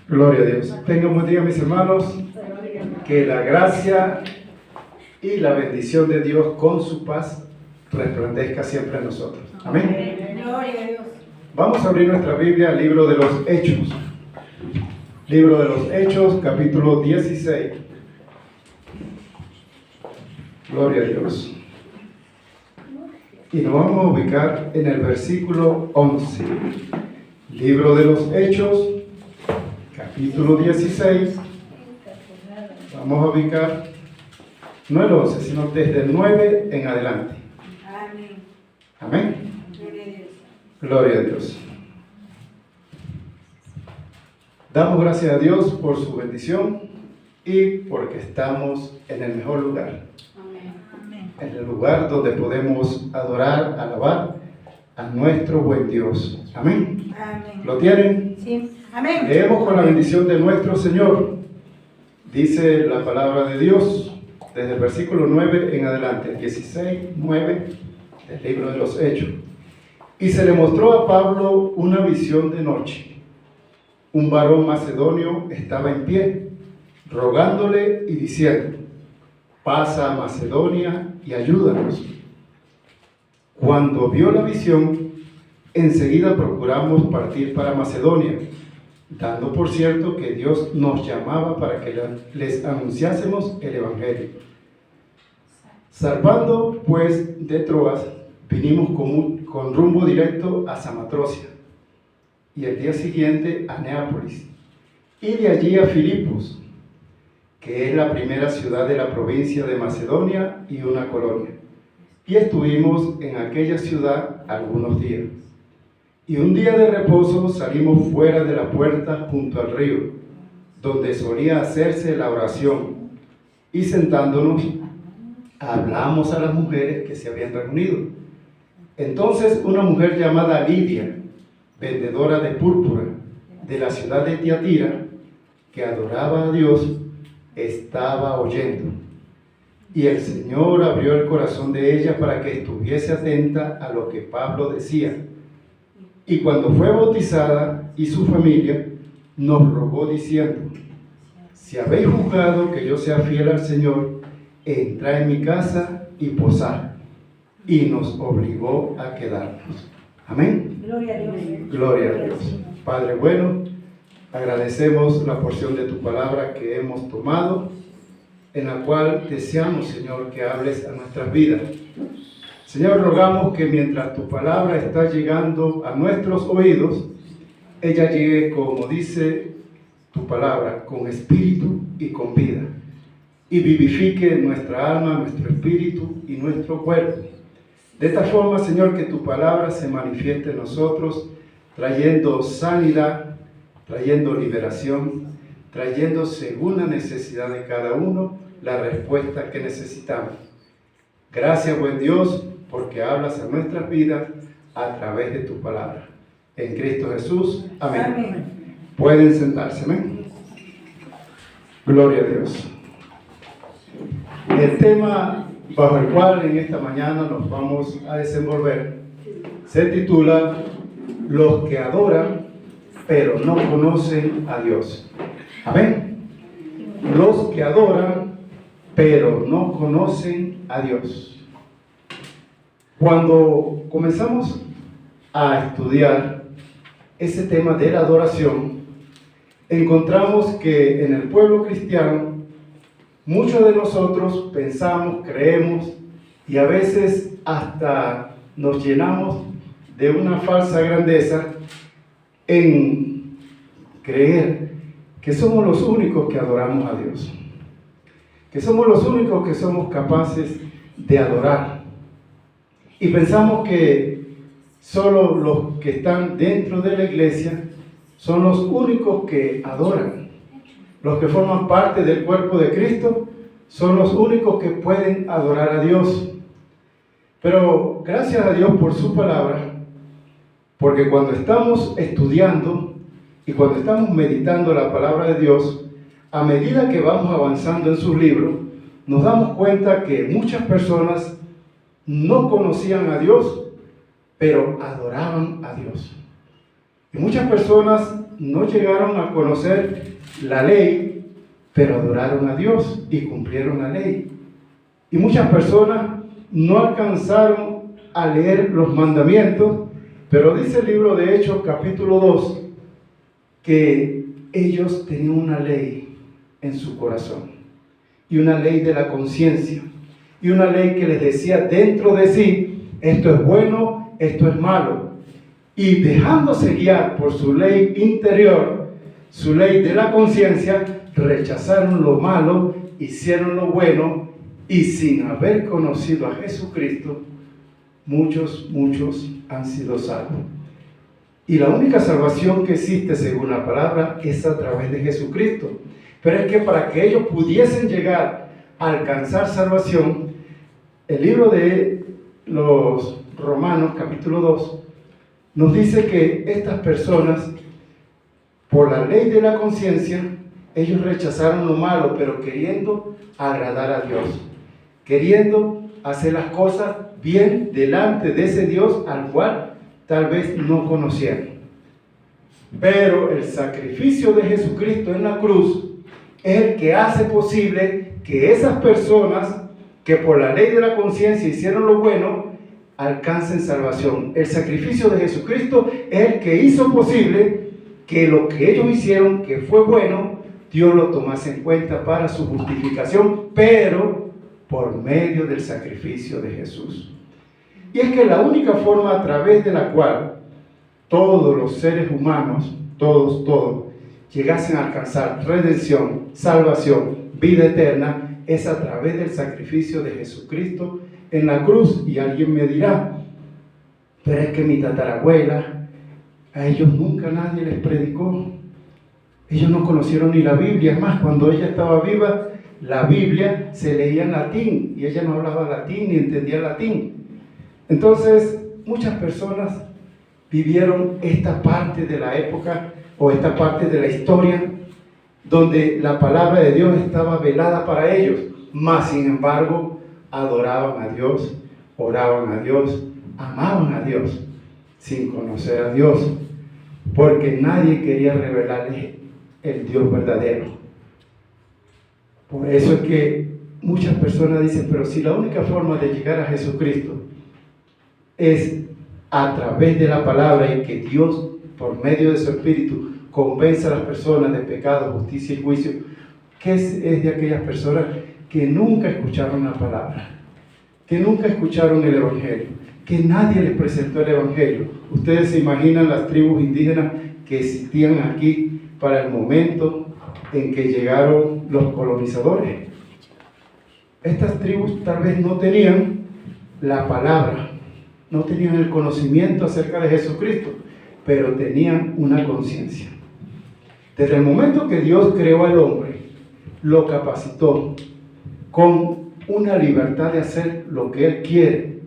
Gloria a Dios. Tengan buen día, mis hermanos. Que la gracia y la bendición de Dios con su paz resplandezca siempre en nosotros. Amén. Gloria a Dios. Vamos a abrir nuestra Biblia al libro de los Hechos. Libro de los Hechos, capítulo 16. Gloria a Dios. Y nos vamos a ubicar en el versículo 11. Libro de los Hechos, capítulo 16. Vamos a ubicar no el 11, sino desde el 9 en adelante. Amén. Amén. Gloria a Dios. Gloria a Dios. Damos gracias a Dios por su bendición y porque estamos en el mejor lugar. Amén. En el lugar donde podemos adorar, alabar a nuestro buen Dios. Amén. Amén. ¿Lo tienen? Sí. Amén. Leemos con la bendición de nuestro Señor. Dice la palabra de Dios desde el versículo 9 en adelante, 16, 9 del libro de los Hechos. Y se le mostró a Pablo una visión de noche. Un varón macedonio estaba en pie, rogándole y diciendo: pasa a Macedonia y ayúdanos. Cuando vio la visión, enseguida procuramos partir para Macedonia, dando por cierto que Dios nos llamaba para que les anunciásemos el Evangelio. Zarpando pues de Troas, vinimos con rumbo directo a Samatrocia, y el día siguiente a Neápolis, y de allí a Filipos, que es la primera ciudad de la provincia de Macedonia y una colonia. Y estuvimos en aquella ciudad algunos días. Y un día de reposo salimos fuera de la puerta junto al río, donde solía hacerse la oración, y sentándonos, hablamos a las mujeres que se habían reunido. Entonces una mujer llamada Lidia, vendedora de púrpura de la ciudad de Tiatira, que adoraba a Dios, estaba oyendo. Y el Señor abrió el corazón de ella para que estuviese atenta a lo que Pablo decía. Y cuando fue bautizada y su familia, nos rogó diciendo: si habéis juzgado que yo sea fiel al Señor, entrad en mi casa y posad. Y nos obligó a quedarnos. Amén. Gloria a Dios. Gloria a Dios. Padre bueno, agradecemos la porción de tu palabra que hemos tomado, en la cual deseamos, Señor, que hables a nuestras vidas. Señor, rogamos que mientras tu palabra está llegando a nuestros oídos, ella llegue, como dice tu palabra, con espíritu y con vida, y vivifique nuestra alma, nuestro espíritu y nuestro cuerpo. De esta forma, Señor, que tu palabra se manifieste en nosotros, trayendo sanidad, trayendo liberación, trayendo según la necesidad de cada uno la respuesta que necesitamos. Gracias, buen Dios, porque hablas a nuestras vidas a través de tu palabra. En Cristo Jesús. Amén. Amén. Pueden sentarse. Amén. Gloria a Dios. El tema bajo el cual en esta mañana nos vamos a desenvolver se titula: los que adoran pero no conocen a Dios. Amén. Los que adoran pero no conocen a Dios. Cuando comenzamos a estudiar ese tema de la adoración, encontramos que en el pueblo cristiano muchos de nosotros pensamos, creemos y a veces hasta nos llenamos de una falsa grandeza en creer que somos los únicos que adoramos a Dios, que somos los únicos que somos capaces de adorar. Y pensamos que solo los que están dentro de la iglesia son los únicos que adoran. Los que forman parte del cuerpo de Cristo son los únicos que pueden adorar a Dios. Pero gracias a Dios por su palabra, porque cuando estamos estudiando y cuando estamos meditando la palabra de Dios, a medida que vamos avanzando en sus libros, nos damos cuenta que muchas personas no conocían a Dios, pero adoraban a Dios. Y muchas personas no llegaron a conocer la ley, pero adoraron a Dios y cumplieron la ley. Y muchas personas no alcanzaron a leer los mandamientos, pero dice el libro de Hechos, capítulo 2, que ellos tenían una ley en su corazón, y una ley de la conciencia, y una ley que les decía dentro de sí, esto es bueno, esto es malo. Y dejándose guiar por su ley interior, su ley de la conciencia, rechazaron lo malo, hicieron lo bueno, y sin haber conocido a Jesucristo, muchos han sido salvos. Y la única salvación que existe según la palabra es a través de Jesucristo. Pero es que para que ellos pudiesen llegar a alcanzar salvación, el libro de los Romanos, capítulo 2, nos dice que estas personas, por la ley de la conciencia, ellos rechazaron lo malo, pero queriendo agradar a Dios, queriendo hacer las cosas bien delante de ese Dios al cual tal vez no conocieron. Pero el sacrificio de Jesucristo en la cruz es el que hace posible que esas personas que por la ley de la conciencia hicieron lo bueno, alcancen salvación. El sacrificio de Jesucristo es el que hizo posible que lo que ellos hicieron, que fue bueno, Dios lo tomase en cuenta para su justificación, pero por medio del sacrificio de Jesús. Y es que la única forma a través de la cual todos los seres humanos, todos, llegasen a alcanzar redención, salvación, vida eterna, es a través del sacrificio de Jesucristo en la cruz. Y alguien me dirá, pero es que mi tatarabuela, a ellos nunca nadie les predicó. Ellos no conocieron ni la Biblia. Es más, cuando ella estaba viva, la Biblia se leía en latín y ella no hablaba latín ni entendía latín. Entonces, muchas personas vivieron esta parte de la época o esta parte de la historia donde la palabra de Dios estaba velada para ellos, mas sin embargo adoraban a Dios, oraban a Dios, amaban a Dios sin conocer a Dios, porque nadie quería revelarles el Dios verdadero. Por eso es que muchas personas dicen, pero si la única forma de llegar a Jesucristo es a través de la palabra y que Dios, por medio de su Espíritu, convence a las personas de pecado, justicia y juicio, ¿qué es de aquellas personas que nunca escucharon la palabra, que nunca escucharon el Evangelio, que nadie les presentó el Evangelio? Ustedes se imaginan las tribus indígenas que existían aquí para el momento en que llegaron los colonizadores. Estas tribus tal vez no tenían la palabra, no tenían el conocimiento acerca de Jesucristo, pero tenían una conciencia. Desde el momento que Dios creó al hombre, lo capacitó con una libertad de hacer lo que Él quiere,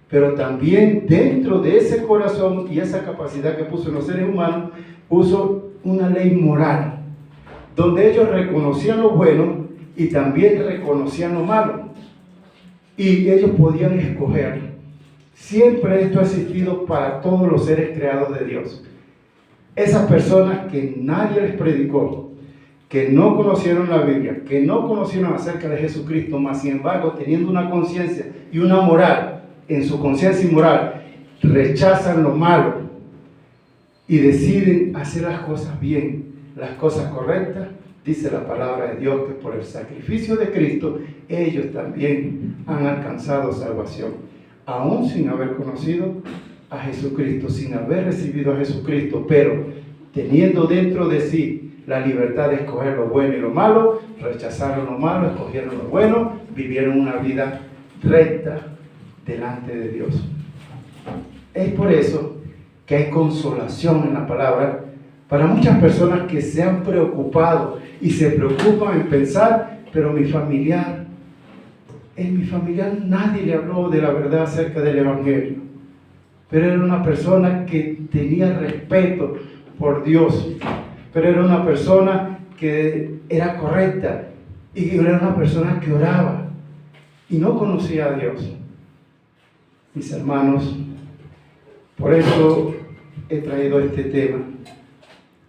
pero también dentro de ese corazón y esa capacidad que puso en los seres humanos, puso una ley moral, donde ellos reconocían lo bueno y también reconocían lo malo, y ellos podían escoger. Siempre esto ha existido para todos los seres creados de Dios. Esas personas que nadie les predicó, que no conocieron la Biblia, que no conocieron acerca de Jesucristo, mas sin embargo teniendo una conciencia y una moral, en su conciencia y moral, rechazan lo malo y deciden hacer las cosas bien, las cosas correctas. Dice la palabra de Dios que por el sacrificio de Cristo ellos también han alcanzado salvación, aún sin haber conocido a Jesucristo, sin haber recibido a Jesucristo, pero teniendo dentro de sí la libertad de escoger lo bueno y lo malo, rechazaron lo malo, escogieron lo bueno, vivieron una vida recta delante de Dios. Es por eso que hay consolación en la palabra para muchas personas que se han preocupado y se preocupan en pensar, pero en mi familiar nadie le habló de la verdad acerca del Evangelio, pero era una persona que tenía respeto por Dios, pero era una persona que era correcta y era una persona que oraba y no conocía a Dios. Mis hermanos, por eso he traído este tema,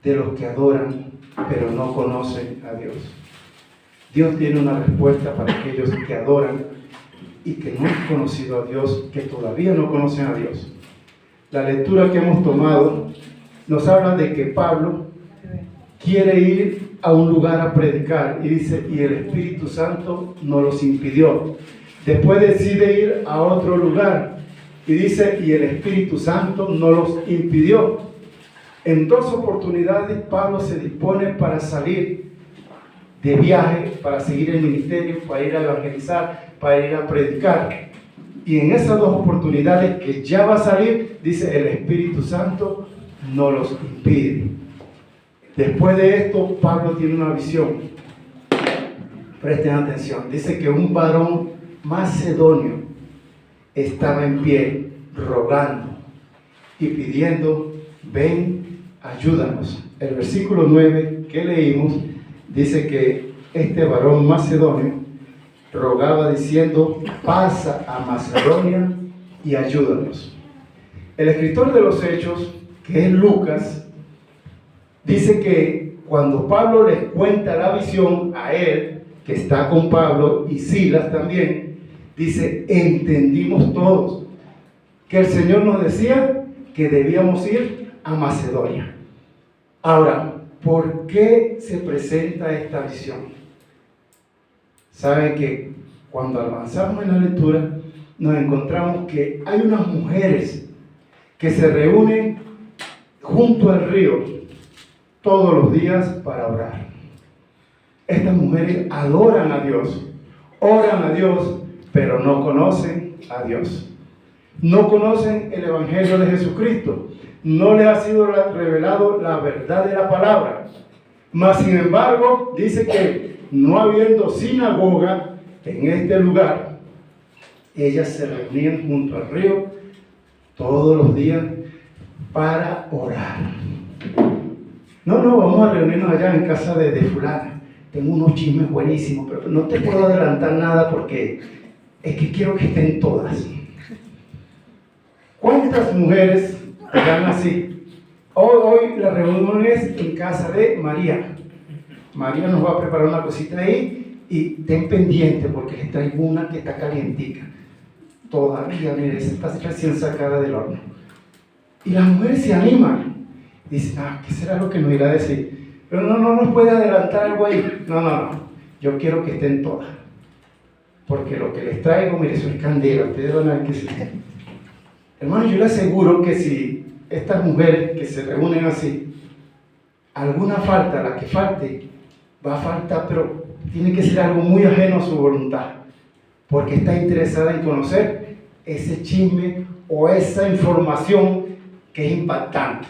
de los que adoran, pero no conocen a Dios. Dios tiene una respuesta para aquellos que adoran y que no han conocido a Dios, que todavía no conocen a Dios. La lectura que hemos tomado nos habla de que Pablo quiere ir a un lugar a predicar y dice, y el Espíritu Santo nos los impidió. Después decide ir a otro lugar y dice, y el Espíritu Santo nos los impidió. En 2 oportunidades Pablo se dispone para salir de viaje, para seguir el ministerio, para ir a evangelizar, para ir a predicar. Y en esas 2 oportunidades que ya va a salir, dice, el Espíritu Santo nos los impide. Después de esto, Pablo tiene una visión. Presten atención. Dice que un varón macedonio estaba en pie, rogando y pidiendo, ven, ayúdanos. El versículo 9 que leímos dice que este varón macedonio rogaba diciendo, pasa a Macedonia y ayúdanos. El escritor de los Hechos, que es Lucas, dice que cuando Pablo les cuenta la visión a él, que está con Pablo y Silas también, dice, entendimos todos que el Señor nos decía que debíamos ir a Macedonia. Ahora, ¿por qué se presenta esta visión? Saben que cuando avanzamos en la lectura nos encontramos que hay unas mujeres que se reúnen junto al río todos los días para orar. Estas mujeres adoran a Dios, oran a Dios, pero no conocen a Dios. No conocen el Evangelio de Jesucristo. No les ha sido revelado la verdad de la palabra. Mas, sin embargo, dice que no habiendo sinagoga en este lugar, ellas se reunían junto al río todos los días para orar. No, vamos a reunirnos allá en casa de fulana. Tengo unos chismes buenísimos, pero no te puedo adelantar nada porque es que quiero que estén todas. ¿Cuántas mujeres están así? Hoy la reunión es en casa de María. María nos va a preparar una cosita ahí y ten pendiente porque les traigo una que está calientica. Todavía, mire, esa está recién sacada del horno. Y las mujeres se animan. Dicen, ¿qué será lo que nos irá a decir? Pero no nos puede adelantar algo ahí. No. Yo quiero que estén todas. Porque lo que les traigo, mire, eso es candela. Ustedes van a ver que sí. Hermano, yo les aseguro que si estas mujeres que se reúnen así, alguna falta, la que falte, va a faltar, pero tiene que ser algo muy ajeno a su voluntad. Porque está interesada en conocer ese chisme o esa información que es impactante.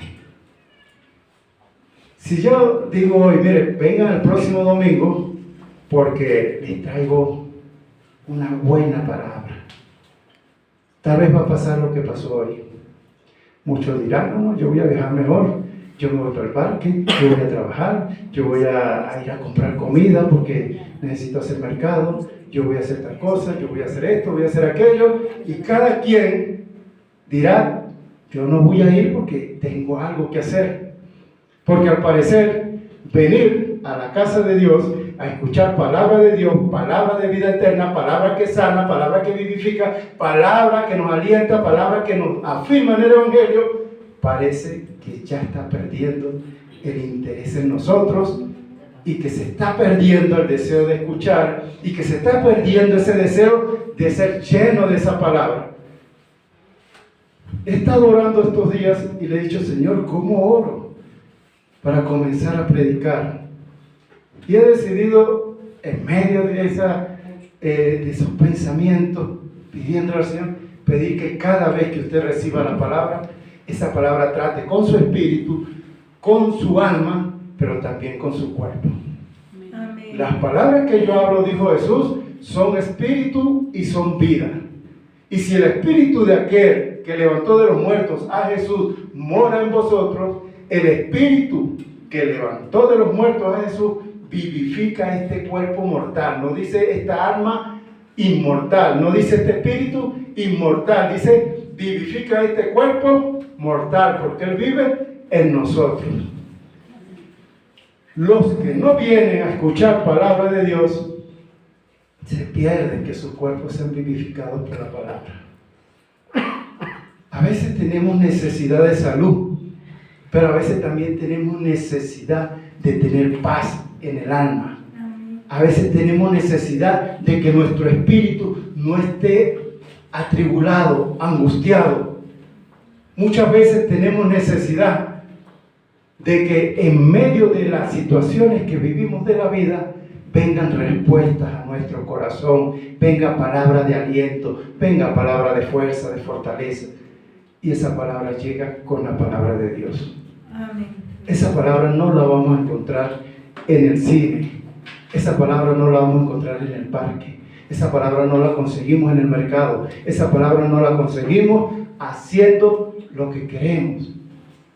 Si yo digo hoy, mire, vengan el próximo domingo porque les traigo una buena palabra, tal vez va a pasar lo que pasó hoy. Muchos dirán, no, yo voy a viajar mejor, yo me voy para el parque, yo voy a trabajar, yo voy a ir a comprar comida porque necesito hacer mercado, yo voy a hacer tal cosa, yo voy a hacer esto, voy a hacer aquello, y cada quien dirá, yo no voy a ir porque tengo algo que hacer. Porque al parecer, venir a la casa de Dios a escuchar palabra de Dios, palabra de vida eterna, palabra que sana, palabra que vivifica, palabra que nos alienta, palabra que nos afirma en el Evangelio, parece que ya está perdiendo el interés en nosotros y que se está perdiendo el deseo de escuchar y que se está perdiendo ese deseo de ser lleno de esa palabra. He estado orando estos días y le he dicho, Señor, ¿cómo oro para comenzar a predicar? Y he decidido, en medio de esos pensamientos, pidiendo al Señor, pedir que cada vez que usted reciba la palabra, esa palabra trate con su espíritu, con su alma, pero también con su cuerpo. Amén. Las palabras que yo hablo, dijo Jesús, son espíritu y son vida. Y si el espíritu de aquel que levantó de los muertos a Jesús mora en vosotros, el espíritu que levantó de los muertos a Jesús vivifica este cuerpo mortal. No dice esta alma inmortal, no dice este espíritu inmortal, dice vivifica este cuerpo mortal, porque Él vive en nosotros. los que no vienen a escuchar palabra de Dios se pierden que sus cuerpos sean vivificados por la palabra. A veces tenemos necesidad de salud, pero a veces también tenemos necesidad de tener paz en el alma. A veces tenemos necesidad de que nuestro espíritu no esté atribulado, angustiado. Muchas veces tenemos necesidad de que en medio de las situaciones que vivimos de la vida vengan respuestas a nuestro corazón, venga palabra de aliento, venga palabra de fuerza, de fortaleza. Y esa palabra llega con la palabra de Dios. Amén. Esa palabra no la vamos a encontrar en el cine. Esa palabra no la vamos a encontrar en el parque. Esa palabra no la conseguimos en el mercado. Esa palabra no la conseguimos haciendo lo que queremos,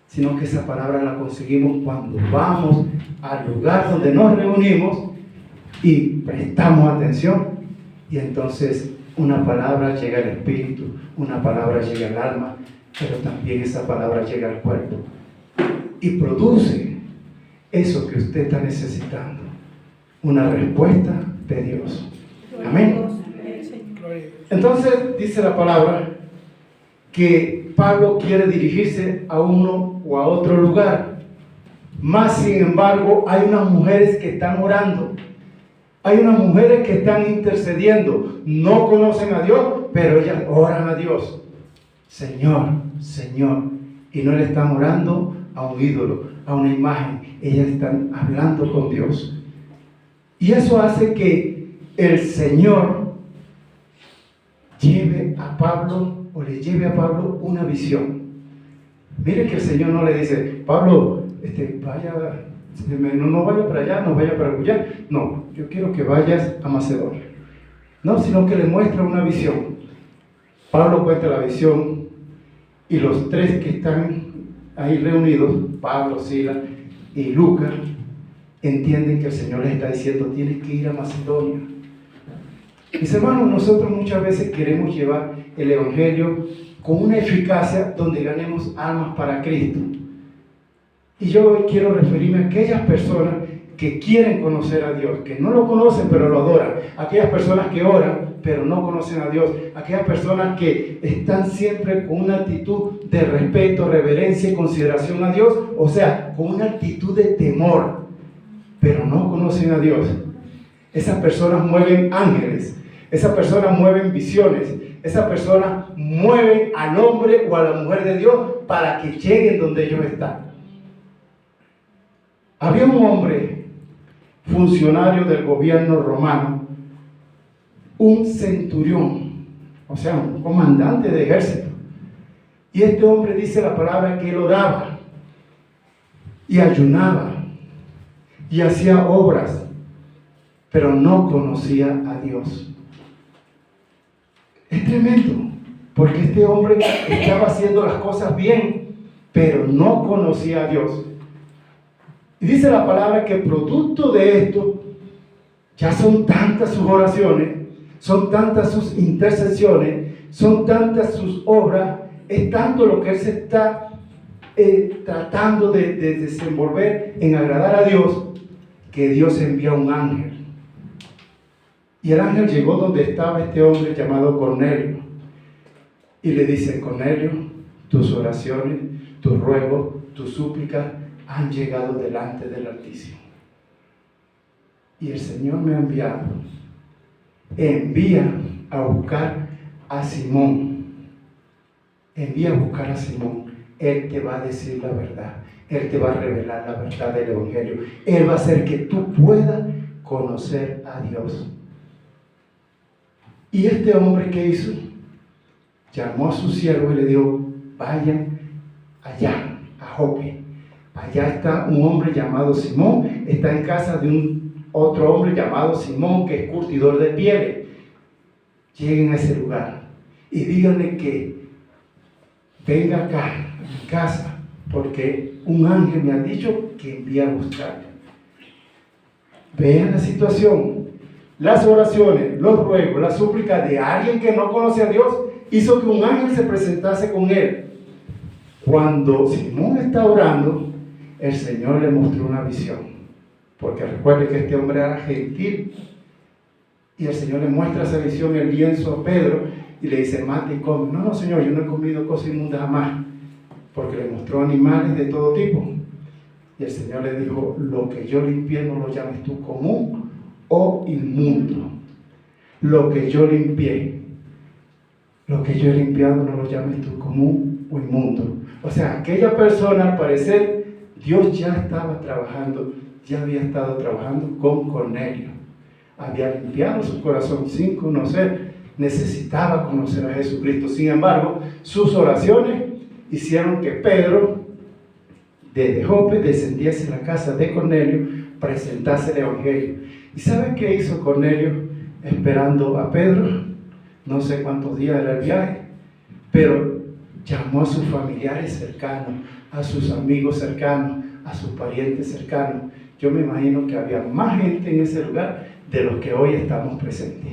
sino que esa palabra la conseguimos cuando vamos al lugar donde nos reunimos y prestamos atención. Y entonces una palabra llega al espíritu, una palabra llega al alma, pero también esa palabra llega al cuerpo y produce eso que usted está necesitando, una respuesta de Dios. Amén. Entonces dice la palabra que Pablo quiere dirigirse a uno o a otro lugar. Más sin embargo, hay unas mujeres que están orando. Hay unas mujeres que están intercediendo. No conocen a Dios, pero ellas oran a Dios. Señor, Señor. Y no le están orando a un ídolo, a una imagen. Ellas están hablando con Dios. Y eso hace que el Señor lleve a Pablo o le lleve a Pablo una visión. Mire que el Señor no le dice, Pablo, vaya, no vaya para allá, no vaya para allá. No, yo quiero que vayas a Macedonia. No, sino que le muestra una visión. Pablo cuenta la visión y los tres que están ahí reunidos, Pablo, Silas y Lucas, entienden que el Señor les está diciendo, tienes que ir a Macedonia. Mis hermanos, nosotros muchas veces queremos llevar el Evangelio con una eficacia donde ganemos almas para Cristo. Y yo hoy quiero referirme a aquellas personas que quieren conocer a Dios, que no lo conocen pero lo adoran, aquellas personas que oran pero no conocen a Dios, aquellas personas que están siempre con una actitud de respeto, reverencia y consideración a Dios, o sea, con una actitud de temor, pero no conocen a Dios. Esas personas mueven ángeles, esas personas mueven visiones, esas personas mueven al hombre o a la mujer de Dios para que lleguen donde ellos están. Había un hombre, funcionario del gobierno romano, un centurión, o sea, un comandante de ejército. Y este hombre dice la palabra que él oraba y ayunaba y hacía obras, pero no conocía a Dios. Es tremendo, porque este hombre estaba haciendo las cosas bien, pero no conocía a Dios. Y dice la palabra que producto de esto, ya son tantas sus oraciones, son tantas sus intercesiones, son tantas sus obras, es tanto lo que él se está tratando de desenvolver en agradar a Dios, que Dios envía un ángel. Y el ángel llegó donde estaba este hombre llamado Cornelio. Y le dice, Cornelio, tus oraciones, tus ruegos, tus súplicas han llegado delante del Altísimo. Y el Señor me ha enviado. Envía a buscar a Simón. Envía a buscar a Simón. Él te va a decir la verdad. Él te va a revelar la verdad del Evangelio. Él va a hacer que tú puedas conocer a Dios. Y este hombre, ¿qué hizo? Llamó a su siervo y le dijo, vayan allá, a Jope. Allá está un hombre llamado Simón, está en casa de un otro hombre llamado Simón, que es curtidor de pieles. Lleguen a ese lugar y díganle que venga acá, a mi casa, porque un ángel me ha dicho que envía a buscarle. Vean la situación. Las oraciones, los ruegos, la súplica de alguien que no conoce a Dios hizo que un ángel se presentase con él. Cuando Simón está orando, el Señor le mostró una visión. porque recuerde que este hombre era gentil. Y el Señor le muestra esa visión, el lienzo a Pedro, y le dice, mate y come. No, no, Señor, yo no he comido cosas inmundas jamás, porque le mostró animales de todo tipo. Y el Señor le dijo, lo que yo limpié no lo llames tú común o inmundo. Lo que yo limpié, lo que yo he limpiado no lo llames tú común o inmundo. O sea, aquella persona, al parecer, Dios ya estaba trabajando, ya había estado trabajando con Cornelio. Había limpiado su corazón sin conocer, necesitaba conocer a Jesucristo. Sin embargo, sus oraciones hicieron que Pedro, desde Jope, descendiese a la casa de Cornelio, presentase el Evangelio. ¿Y saben qué hizo Cornelio esperando a Pedro? No sé cuántos días era el viaje, pero llamó a sus familiares cercanos, a sus amigos cercanos, a sus parientes cercanos. Yo me imagino que había más gente en ese lugar de los que hoy estamos presentes.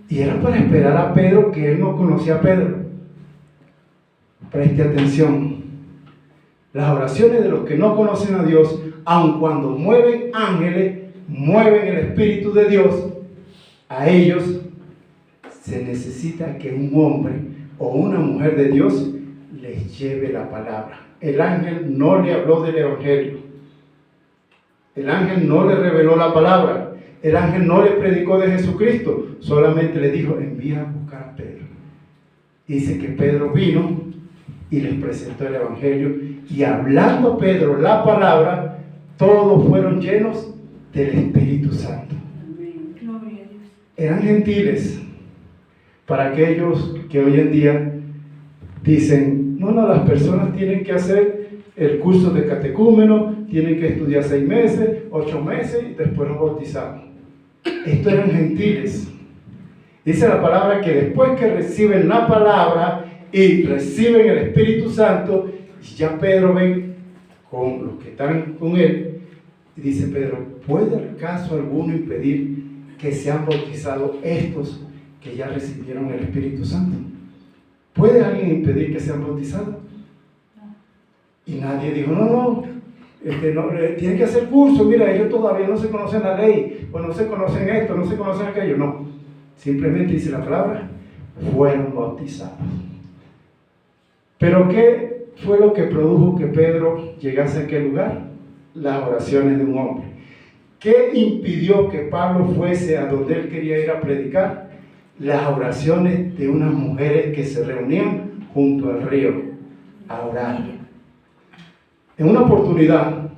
Y era para esperar a Pedro, que él no conocía a Pedro. Preste atención. Las oraciones de los que no conocen a Dios, aun cuando mueven ángeles, mueven el Espíritu de Dios, a ellos se necesita que un hombre o una mujer de Dios les lleve la palabra. El ángel no le habló del Evangelio. El ángel no le reveló la palabra. El ángel no le predicó de Jesucristo. Solamente le dijo, envía a buscar a Pedro. Dice que Pedro vino y les presentó el Evangelio. Y hablando Pedro la palabra, todos fueron llenos del Espíritu Santo. Gloria a Dios. Eran gentiles. Para aquellos que hoy en día dicen, no, las personas tienen que hacer el curso de catecúmeno, tienen que estudiar 6 meses, 8 meses y después los bautizamos. Estos eran gentiles. Dice la palabra que después que reciben la palabra y reciben el Espíritu Santo, ya Pedro ven con los que están con él, y dice Pedro, ¿puede acaso alguno impedir que sean bautizados estos que ya recibieron el Espíritu Santo? ¿Puede alguien impedir que sean bautizados? Y nadie dijo, no, tienen que hacer curso, mira, ellos todavía no se conocen la ley, o no se conocen esto, no se conocen aquello. No, simplemente dice la palabra, fueron bautizados. Pero ¿qué fue lo que produjo que Pedro llegase a aquel lugar? Las oraciones de un hombre. ¿Qué impidió que Pablo fuese a donde él quería ir a predicar? Las oraciones de unas mujeres que se reunían junto al río a orar. En una oportunidad,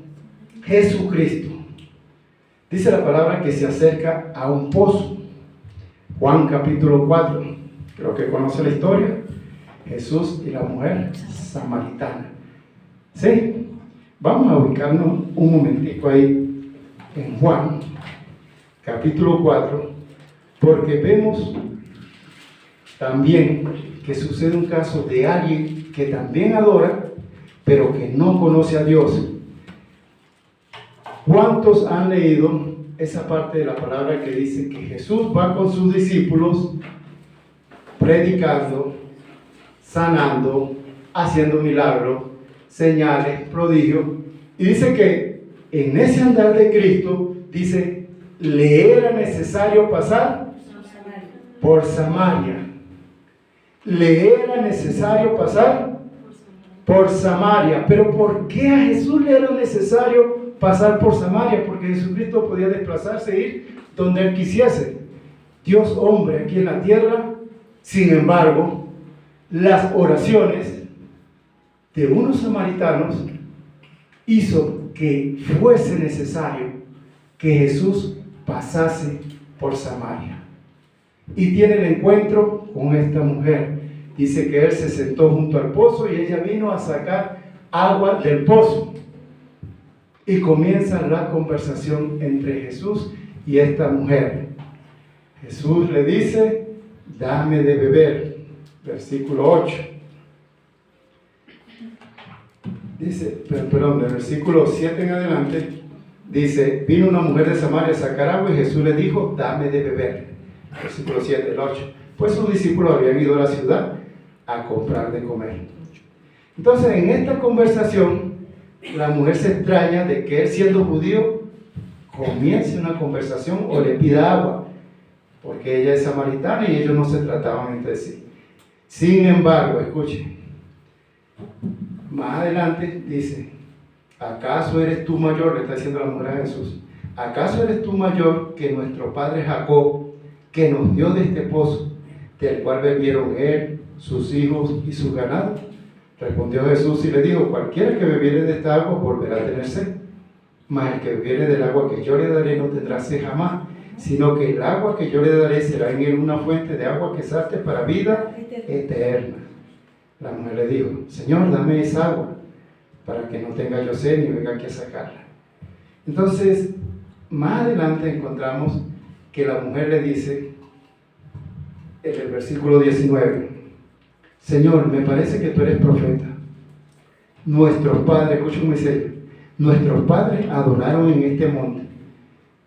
Jesucristo, dice la palabra que se acerca a un pozo. Juan capítulo 4, creo que conoce la historia. Jesús y la mujer samaritana. ¿Sí? Vamos a ubicarnos un momentico ahí en Juan capítulo 4, porque vemos también que sucede un caso de alguien que también adora, pero que no conoce a Dios. ¿Cuántos han leído esa parte de la palabra que dice que Jesús va con sus discípulos predicando, sanando, haciendo milagros, señales, prodigios? Y dice que en ese andar de Cristo, dice, le era necesario pasar por Samaria. Le era necesario pasar por Samaria. Pero ¿por qué a Jesús le era necesario pasar por Samaria? Porque Jesucristo podía desplazarse e ir donde él quisiese. Dios hombre aquí en la tierra. Sin embargo, las oraciones de unos samaritanos hizo que fuese necesario que Jesús pasase por Samaria. Y tiene el encuentro con esta mujer. Dice que él se sentó junto al pozo y ella vino a sacar agua del pozo. Y comienza la conversación entre Jesús y esta mujer. Jesús le dice, dame de beber. Versículo 8. Dice, perdón, del versículo 7 en adelante, dice, vino una mujer de Samaria a sacar agua y Jesús le dijo, dame de beber. Versículo 7, el 8. Pues sus discípulos habían ido a la ciudad a comprar de comer. Entonces, en esta conversación, la mujer se extraña de que él, siendo judío, comience una conversación o le pida agua, porque ella es samaritana y ellos no se trataban entre sí. Sin embargo, escuchen, más adelante dice: ¿acaso eres tú mayor? Le está diciendo la mujer a Jesús. ¿Acaso eres tú mayor que nuestro padre Jacob, que nos dio de este pozo, del cual bebieron él, sus hijos y sus ganados? Respondió Jesús y le dijo: cualquiera que bebiere de esta agua volverá a tener sed, mas el que bebiere del agua que yo le daré no tendrá sed jamás, sino que el agua que yo le daré será en él una fuente de agua que salte para vida eterna. La mujer le dijo: Señor, dame esa agua, para que no tenga yo sed ni venga aquí a sacarla. Entonces, más adelante encontramos que la mujer le dice, en el versículo 19: Señor, me parece que tú eres profeta. Nuestros padres, escuchen muy serio, nuestros padres adoraron en este monte,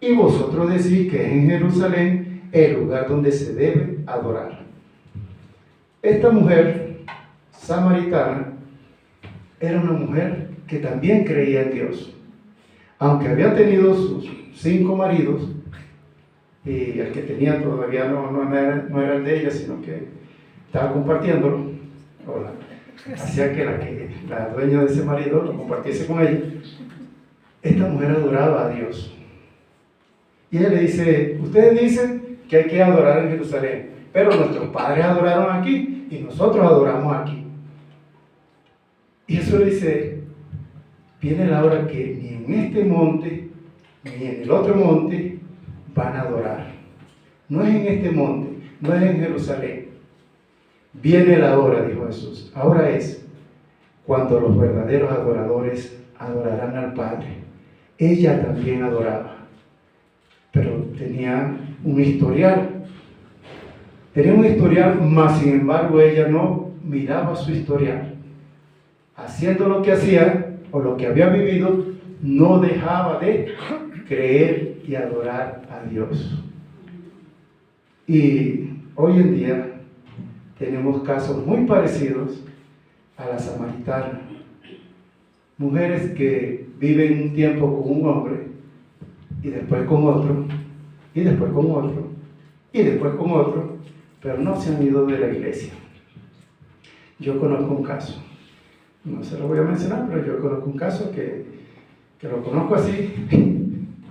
y vosotros decís que es en Jerusalén el lugar donde se debe adorar. Esta mujer samaritana era una mujer que también creía en Dios. Aunque había tenido sus 5 maridos, y el que tenía todavía no era el de ella, sino que estaba compartiéndolo, hacía que la dueña de ese marido lo compartiese con ella. Esta mujer adoraba a Dios. Y ella le dice: ustedes dicen que hay que adorar en Jerusalén, pero nuestros padres adoraron aquí y nosotros adoramos aquí. Y eso le dice: viene la hora que ni en este monte ni en el otro monte van a adorar. No es en este monte, no es en Jerusalén. Viene la hora, dijo Jesús. Ahora es cuando los verdaderos adoradores adorarán al Padre. Ella también adoraba, pero tenía un historial. Mas sin embargo ella no miraba su historial. Haciendo lo que hacía o lo que había vivido, no dejaba de creer y adorar a Dios. Y hoy en día tenemos casos muy parecidos a la samaritana. Mujeres que viven un tiempo con un hombre y después con otro, y después con otro, y después con otro, pero no se han ido de la iglesia. Yo conozco un caso, no se lo voy a mencionar, pero yo conozco un caso que lo conozco así,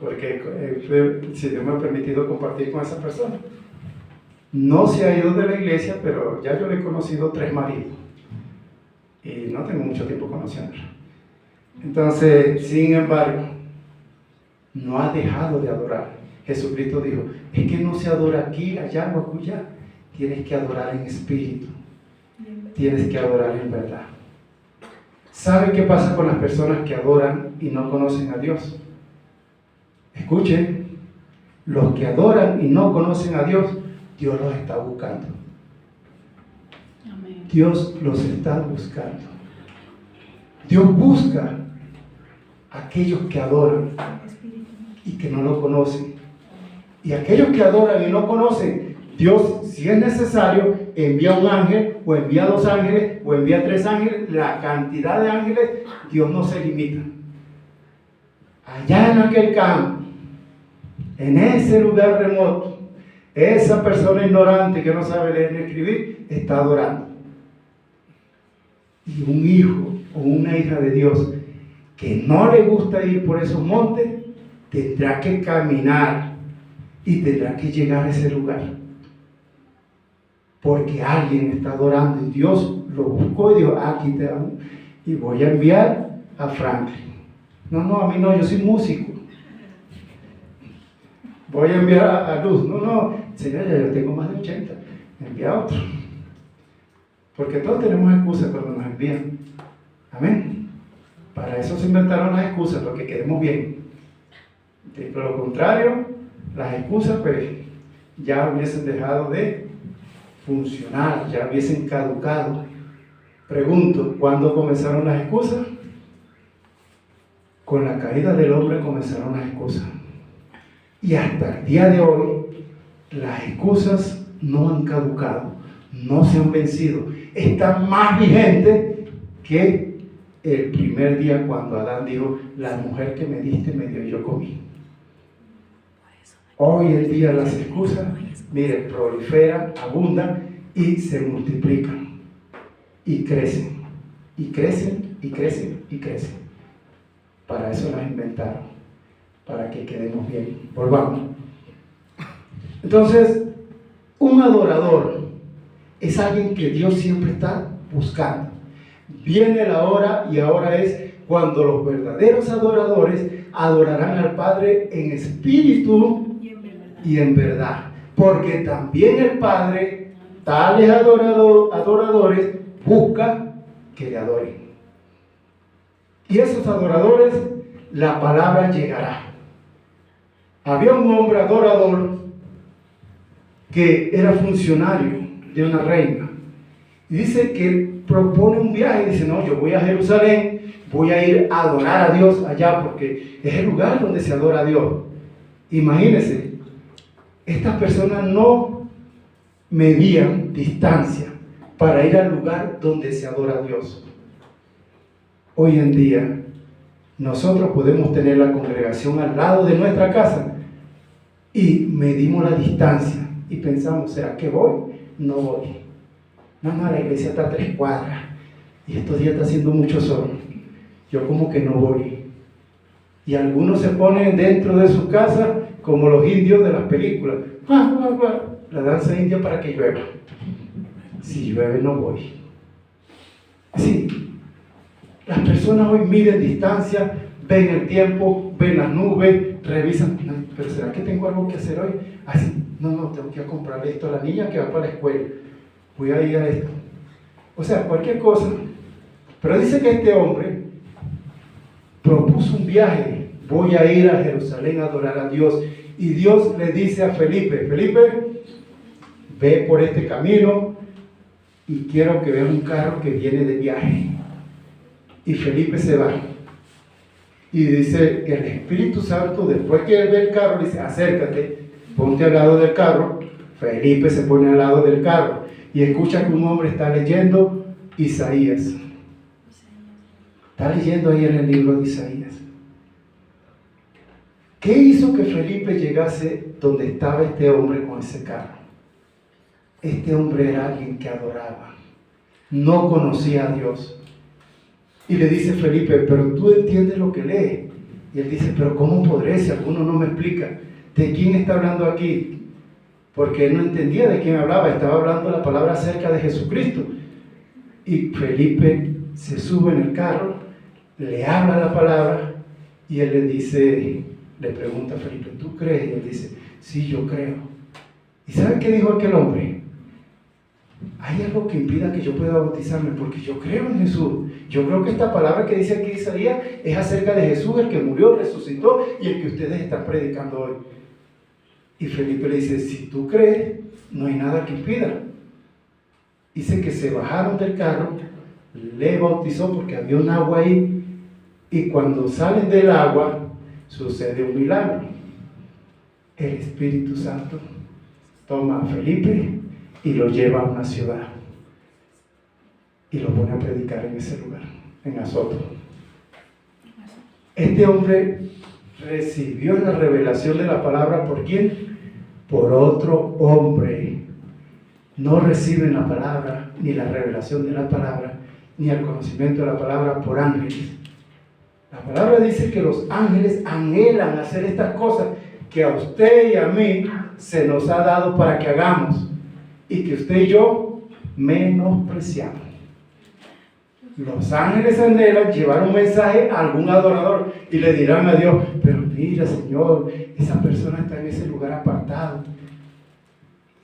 porque si Dios me ha permitido compartir con esa persona. No se ha ido de la iglesia, pero ya yo le he conocido 3 maridos, y no tengo mucho tiempo conociéndola. Entonces, sin embargo, no ha dejado de adorar. Jesucristo dijo: es que no se adora aquí, allá o acullá. Tienes que adorar en espíritu, tienes que adorar en verdad. ¿Sabe qué pasa con las personas que adoran y no conocen a Dios? Escuchen, los que adoran y no conocen a Dios, Dios los está buscando. Amén. Dios los está buscando. Dios busca a aquellos que adoran y que no lo conocen. Y aquellos que adoran y no conocen, Dios, si es necesario, envía un ángel, o envía 2 ángeles, o envía 3 ángeles. La cantidad de ángeles, Dios no se limita. Allá en aquel campo, en ese lugar remoto, esa persona ignorante que no sabe leer ni escribir está adorando. Y un hijo o una hija de Dios que no le gusta ir por esos montes, tendrá que caminar y tendrá que llegar a ese lugar, porque alguien está adorando y Dios lo buscó y dijo: aquí te amo y voy a enviar a Franklin. No, a mí no, yo soy músico. Voy a enviar a Luz. No, señor, ya yo tengo más de 80. Envía a otro. Porque todos tenemos excusas cuando nos envían. Amén. Para eso se inventaron las excusas, para que quedemos bien. De lo contrario, las excusas pues ya hubiesen dejado de funcionar, ya hubiesen caducado. Pregunto, ¿cuándo comenzaron las excusas? Con la caída del hombre comenzaron las excusas. Y hasta el día de hoy, las excusas no han caducado, no se han vencido. Están más vigentes que el primer día cuando Adán dijo, la mujer que me diste me dio y yo comí. Hoy en día las excusas, mire, proliferan, abundan y se multiplican y crecen, y crecen, y crecen, y crecen. Para eso las inventaron, para que quedemos bien. Volvamos. Entonces, un adorador es alguien que Dios siempre está buscando. Viene la hora y ahora es cuando los verdaderos adoradores adorarán al Padre en espíritu y en verdad. Porque también el Padre, tales adoradores, busca que le adoren. Y esos adoradores, la palabra llegará. Había un hombre adorador que era funcionario de una reina. Y dice que propone un viaje. Dice, no, yo voy a Jerusalén, voy a ir a adorar a Dios allá, porque es el lugar donde se adora a Dios. Imagínense, estas personas no medían distancia para ir al lugar donde se adora a Dios. Hoy en día, nosotros podemos tener la congregación al lado de nuestra casa y medimos la distancia y pensamos, ¿será que voy? No voy. No, la iglesia está a 3 cuadras y estos días está haciendo mucho sol. Yo como que no voy. Y algunos se ponen dentro de su casa como los indios de las películas. La danza india para que llueva. Si llueve no voy. Sí, las personas hoy miden distancia, ven el tiempo, ven las nubes, revisan. No, pero ¿será que tengo algo que hacer hoy? Así, no, tengo que ir a comprarle esto a la niña que va para la escuela. Voy a ir a esto. O sea, cualquier cosa. Pero dice que este hombre propuso un viaje. Voy a ir a Jerusalén a adorar a Dios. Y Dios le dice a Felipe, ve por este camino y quiero que veas un carro que viene de viaje. Y Felipe se va. Y dice que el Espíritu Santo, después que él ve el carro, dice, acércate, ponte al lado del carro. Felipe se pone al lado del carro y escucha que un hombre está leyendo Isaías. Está leyendo ahí en el libro de Isaías. ¿Qué hizo que Felipe llegase donde estaba este hombre con ese carro? Este hombre era alguien que adoraba, no conocía a Dios. Y le dice Felipe, pero tú entiendes lo que lee. Y él dice, pero ¿cómo podré si alguno no me explica? ¿De quién está hablando aquí? Porque él no entendía de quién hablaba, estaba hablando la palabra acerca de Jesucristo. Y Felipe se sube en el carro, le habla la palabra y él le dice, le pregunta a Felipe, ¿tú crees? Y él dice, sí, yo creo. ¿Y sabe qué dijo aquel hombre? Hay algo que impida que yo pueda bautizarme porque yo creo en Jesús. Yo creo que esta palabra que dice aquí Isaías es acerca de Jesús, el que murió, resucitó y el que ustedes están predicando hoy. Y Felipe le dice, si tú crees, no hay nada que impida. Dice que se bajaron del carro, le bautizó porque había un agua ahí y cuando salen del agua sucede un milagro. El Espíritu Santo toma a Felipe y lo lleva a una ciudad y lo pone a predicar en ese lugar, en Azoto. Este hombre recibió la revelación de la palabra ¿por quién? Por otro hombre. No reciben la palabra, ni la revelación de la palabra, ni el conocimiento de la palabra por ángeles. La palabra dice que los ángeles anhelan hacer estas cosas que a usted y a mí se nos ha dado para que hagamos y que usted y yo menospreciamos. Los ángeles anhelan llevar un mensaje a algún adorador y le dirán a Dios, pero mira Señor, esa persona está en ese lugar apartado.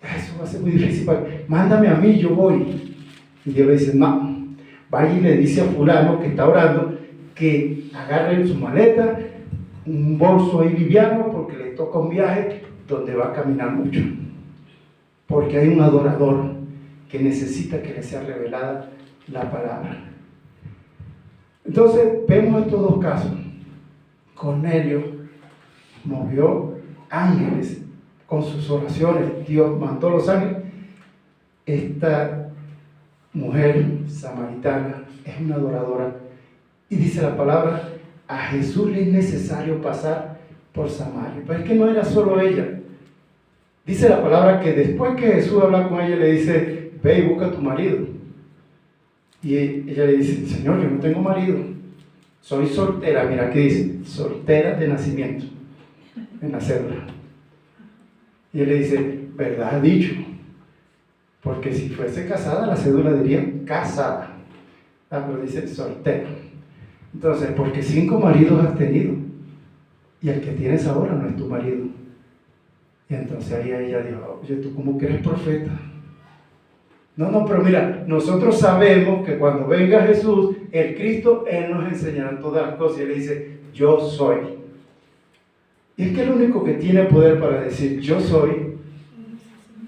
Eso va a ser muy difícil. Mándame a mí, yo voy. Y Dios le dice, no, vaya y le dice a fulano que está orando que agarre su maleta, un bolso ahí liviano porque le toca un viaje donde va a caminar mucho. Porque hay un adorador que necesita que le sea revelada la palabra. Entonces vemos estos dos casos. Cornelio movió ángeles con sus oraciones. Dios mandó los ángeles. Esta mujer samaritana es una adoradora Y dice la palabra, a Jesús le es necesario pasar por Samaria. Pero es que no era solo ella. Dice la palabra que después que Jesús habla con ella, le dice, ve y busca a tu marido. Y ella le dice, Señor, yo no tengo marido. Soy soltera. Mira qué dice, soltera de nacimiento, en la cédula. Y él le dice, verdad ha dicho. Porque si fuese casada, la cédula diría casada. Pero dice soltera. Entonces, porque 5 maridos has tenido. Y el que tienes ahora no es tu marido. Y entonces ahí ella dijo, oye, ¿tú cómo que eres profeta? No, pero mira, nosotros sabemos que cuando venga Jesús, el Cristo, Él nos enseñará todas las cosas. Y Él dice, yo soy. Y es que el único que tiene poder para decir, yo soy,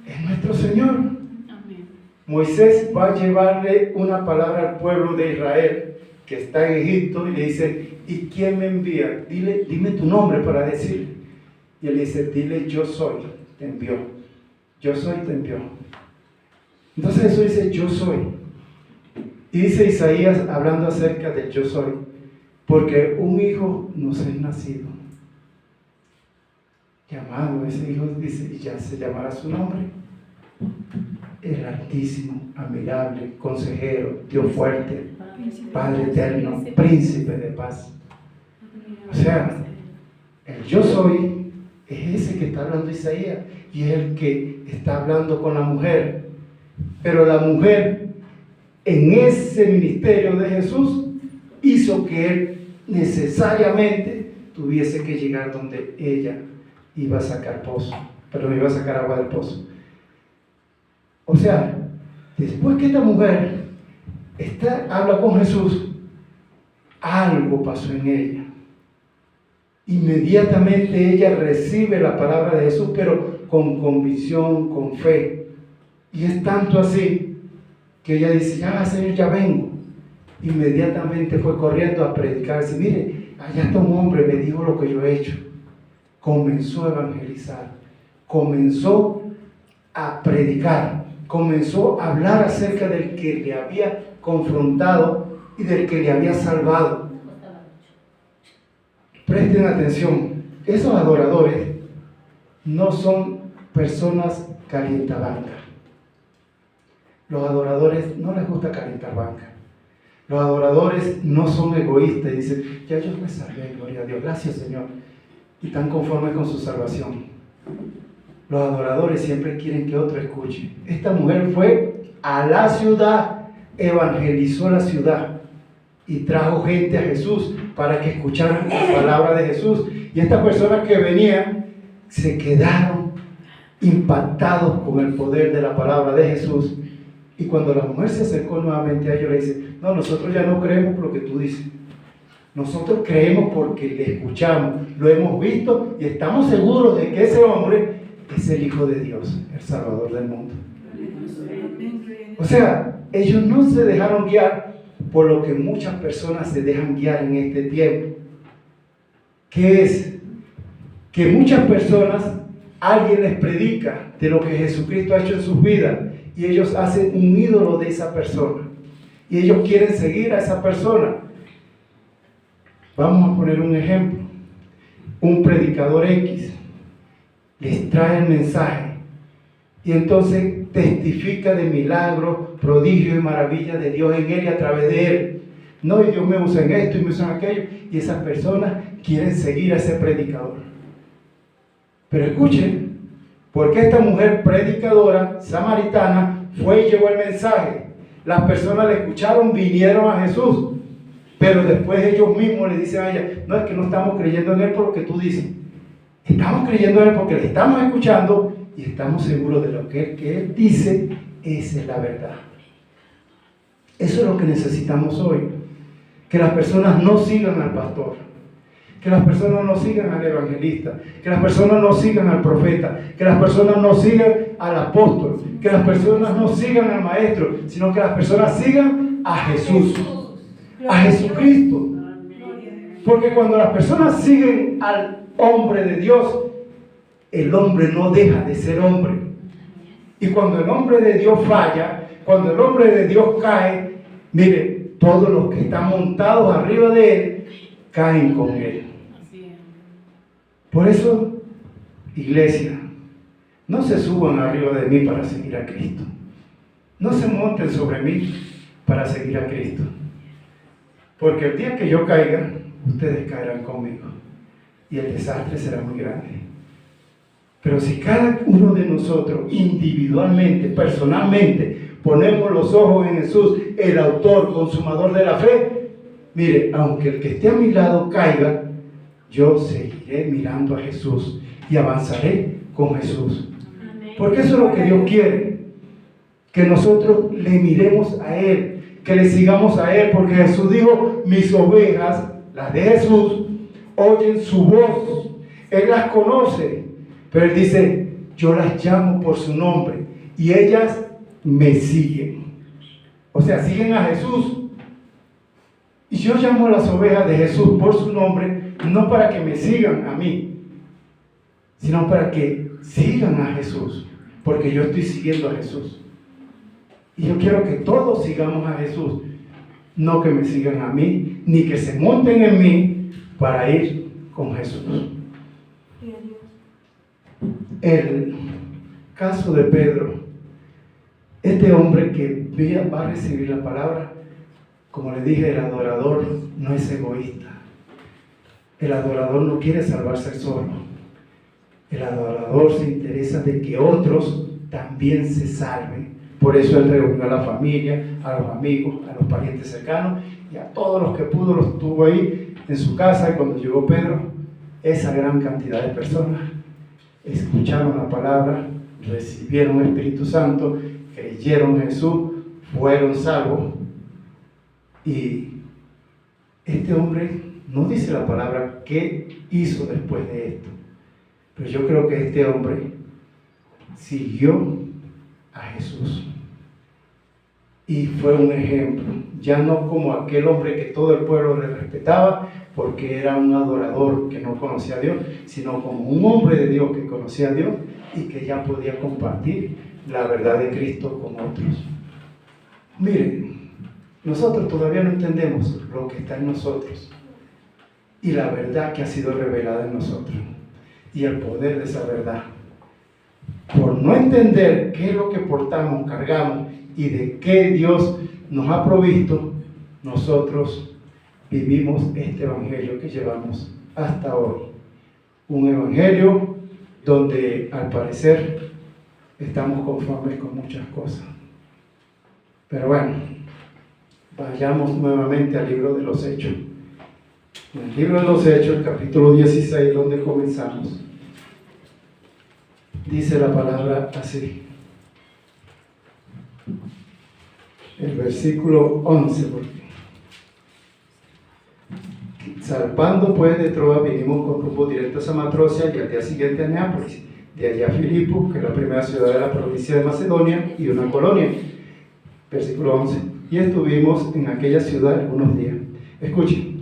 es nuestro Señor. Amén. Moisés va a llevarle una palabra al pueblo de Israel, que está en Egipto, y le dice, ¿y quién me envía? Dime tu nombre para decirle. Y él dice, dile, yo soy, te envió. Yo soy, te envió. Entonces Jesús dice, yo soy. Y dice Isaías, hablando acerca del yo soy, porque un hijo nos es nacido. Llamado, ese hijo dice, y ya se llamará su nombre. El Altísimo, admirable, consejero, Dios fuerte, Padre eterno, príncipe de paz. O sea, el yo soy es ese que está hablando Isaías y es el que está hablando con la mujer. Pero la mujer, en ese ministerio de Jesús, hizo que él necesariamente tuviese que llegar donde ella iba a sacar iba a sacar agua del pozo. O sea, después que esta mujer habla con Jesús, algo pasó en ella. Inmediatamente ella recibe la palabra de Jesús, pero con convicción, con fe. Y es tanto así que ella dice, ya Señor, ya vengo. Inmediatamente fue corriendo a predicarse. Mire, allá está un hombre, me dijo lo que yo he hecho. Comenzó a evangelizar, comenzó a predicar, comenzó a hablar acerca del que le había confrontado y del que le había salvado. Presten atención, esos adoradores no son personas calientabancas. Los adoradores no les gusta calentar banca. Los adoradores no son egoístas y dicen, ya yo me salvé, gloria a Dios, gracias Señor, y están conformes con su salvación. Los adoradores siempre quieren que otro escuche. Esta mujer fue a la ciudad, evangelizó la ciudad y trajo gente a Jesús para que escucharan la palabra de Jesús. Y estas personas que venían se quedaron impactados con el poder de la palabra de Jesús. Y cuando la mujer se acercó nuevamente a ellos, le dice, no, nosotros ya no creemos por lo que tú dices. Nosotros creemos porque le escuchamos, lo hemos visto y estamos seguros de que ese hombre es el Hijo de Dios, el Salvador del mundo. O sea, ellos no se dejaron guiar por lo que muchas personas se dejan guiar en este tiempo. ¿Qué es? Que muchas personas, alguien les predica de lo que Jesucristo ha hecho en sus vidas y ellos hacen un ídolo de esa persona y ellos quieren seguir a esa persona. Vamos a poner un ejemplo. Un predicador X les trae el mensaje y entonces testifica de milagros, prodigios y maravillas de Dios en él y a través de él. No, y Dios me usa en esto y me usa en aquello, y esas personas quieren seguir a ese predicador. Pero escuchen, porque esta mujer predicadora samaritana fue y llevó el mensaje. Las personas le escucharon, vinieron a Jesús, pero después ellos mismos le dicen a ella, no, es que no estamos creyendo en él por lo que tú dices. Estamos creyendo en él porque le estamos escuchando y estamos seguros de lo que él dice, esa es la verdad. Eso es lo que necesitamos hoy. Que las personas no sigan al pastor, que las personas no sigan al evangelista, que las personas no sigan al profeta, que las personas no sigan al apóstol, que las personas no sigan al maestro, sino que las personas sigan a Jesús, a Jesucristo. Porque cuando las personas siguen al hombre de Dios, el hombre no deja de ser hombre. Y cuando el hombre de Dios falla, cuando el hombre de Dios cae, mire, todos los que están montados arriba de él caen con él. Por eso, iglesia, no se suban arriba de mí para seguir a Cristo. No se monten sobre mí para seguir a Cristo. Porque el día que yo caiga, ustedes caerán conmigo. Y el desastre será muy grande. Pero si cada uno de nosotros, individualmente, personalmente, ponemos los ojos en Jesús, el autor, consumador de la fe, mire, aunque el que esté a mi lado caiga, yo seguiré mirando a Jesús y avanzaré con Jesús. Porque eso es lo que Dios quiere, que nosotros le miremos a Él, que le sigamos a Él, porque Jesús dijo, mis ovejas, las de Jesús, oyen su voz, Él las conoce, pero Él dice, yo las llamo por su nombre y ellas me siguen. O sea, siguen a Jesús. Y yo llamo a las ovejas de Jesús por su nombre, no para que me sigan a mí, sino para que sigan a Jesús, porque yo estoy siguiendo a Jesús. Y yo quiero que todos sigamos a Jesús, no que me sigan a mí, ni que se monten en mí para ir con Jesús. El caso de Pedro, este hombre que va a recibir la palabra, como le dije, el adorador no es egoísta. El adorador no quiere salvarse solo. El adorador se interesa de que otros también se salven. Por eso él reunió a la familia, a los amigos, a los parientes cercanos y a todos los que pudo los tuvo ahí en su casa. Y cuando llegó Pedro, esa gran cantidad de personas escucharon la palabra, recibieron el Espíritu Santo, creyeron en Jesús, fueron salvos. Y este hombre no dice la palabra qué hizo después de esto, pero yo creo que este hombre siguió a Jesús y fue un ejemplo, ya no como aquel hombre que todo el pueblo le respetaba porque era un adorador que no conocía a Dios, sino como un hombre de Dios que conocía a Dios y que ya podía compartir la verdad de Cristo con otros. Miren, nosotros todavía no entendemos lo que está en nosotros y la verdad que ha sido revelada en nosotros y el poder de esa verdad. Por no entender qué es lo que portamos, cargamos y de qué Dios nos ha provisto, nosotros vivimos este evangelio que llevamos hasta hoy. Un evangelio donde al parecer estamos conformes con muchas cosas. Pero bueno, vayamos nuevamente al libro de los Hechos. En el libro de los Hechos, el capítulo 16, donde comenzamos, dice la palabra así. El versículo 11, porque zarpando pues de Troa, vinimos con rumbo directo a Samatrocia y al día siguiente a Neápolis, de allá a Filipos, que es la primera ciudad de la provincia de Macedonia y una colonia. Versículo 11. Y estuvimos en aquella ciudad algunos días. Escuchen.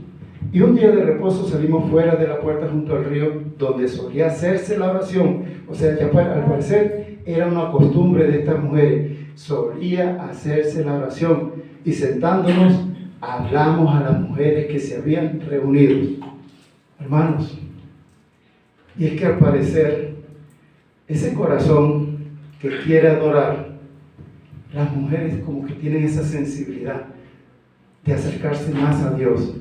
Y un día de reposo salimos fuera de la puerta junto al río, donde solía hacerse la oración. O sea, ya al parecer era una costumbre de estas mujeres. Solía hacerse la oración. Y sentándonos, hablamos a las mujeres que se habían reunido. Hermanos, y es que al parecer, ese corazón que quiere adorar, las mujeres como que tienen esa sensibilidad de acercarse más a Dios,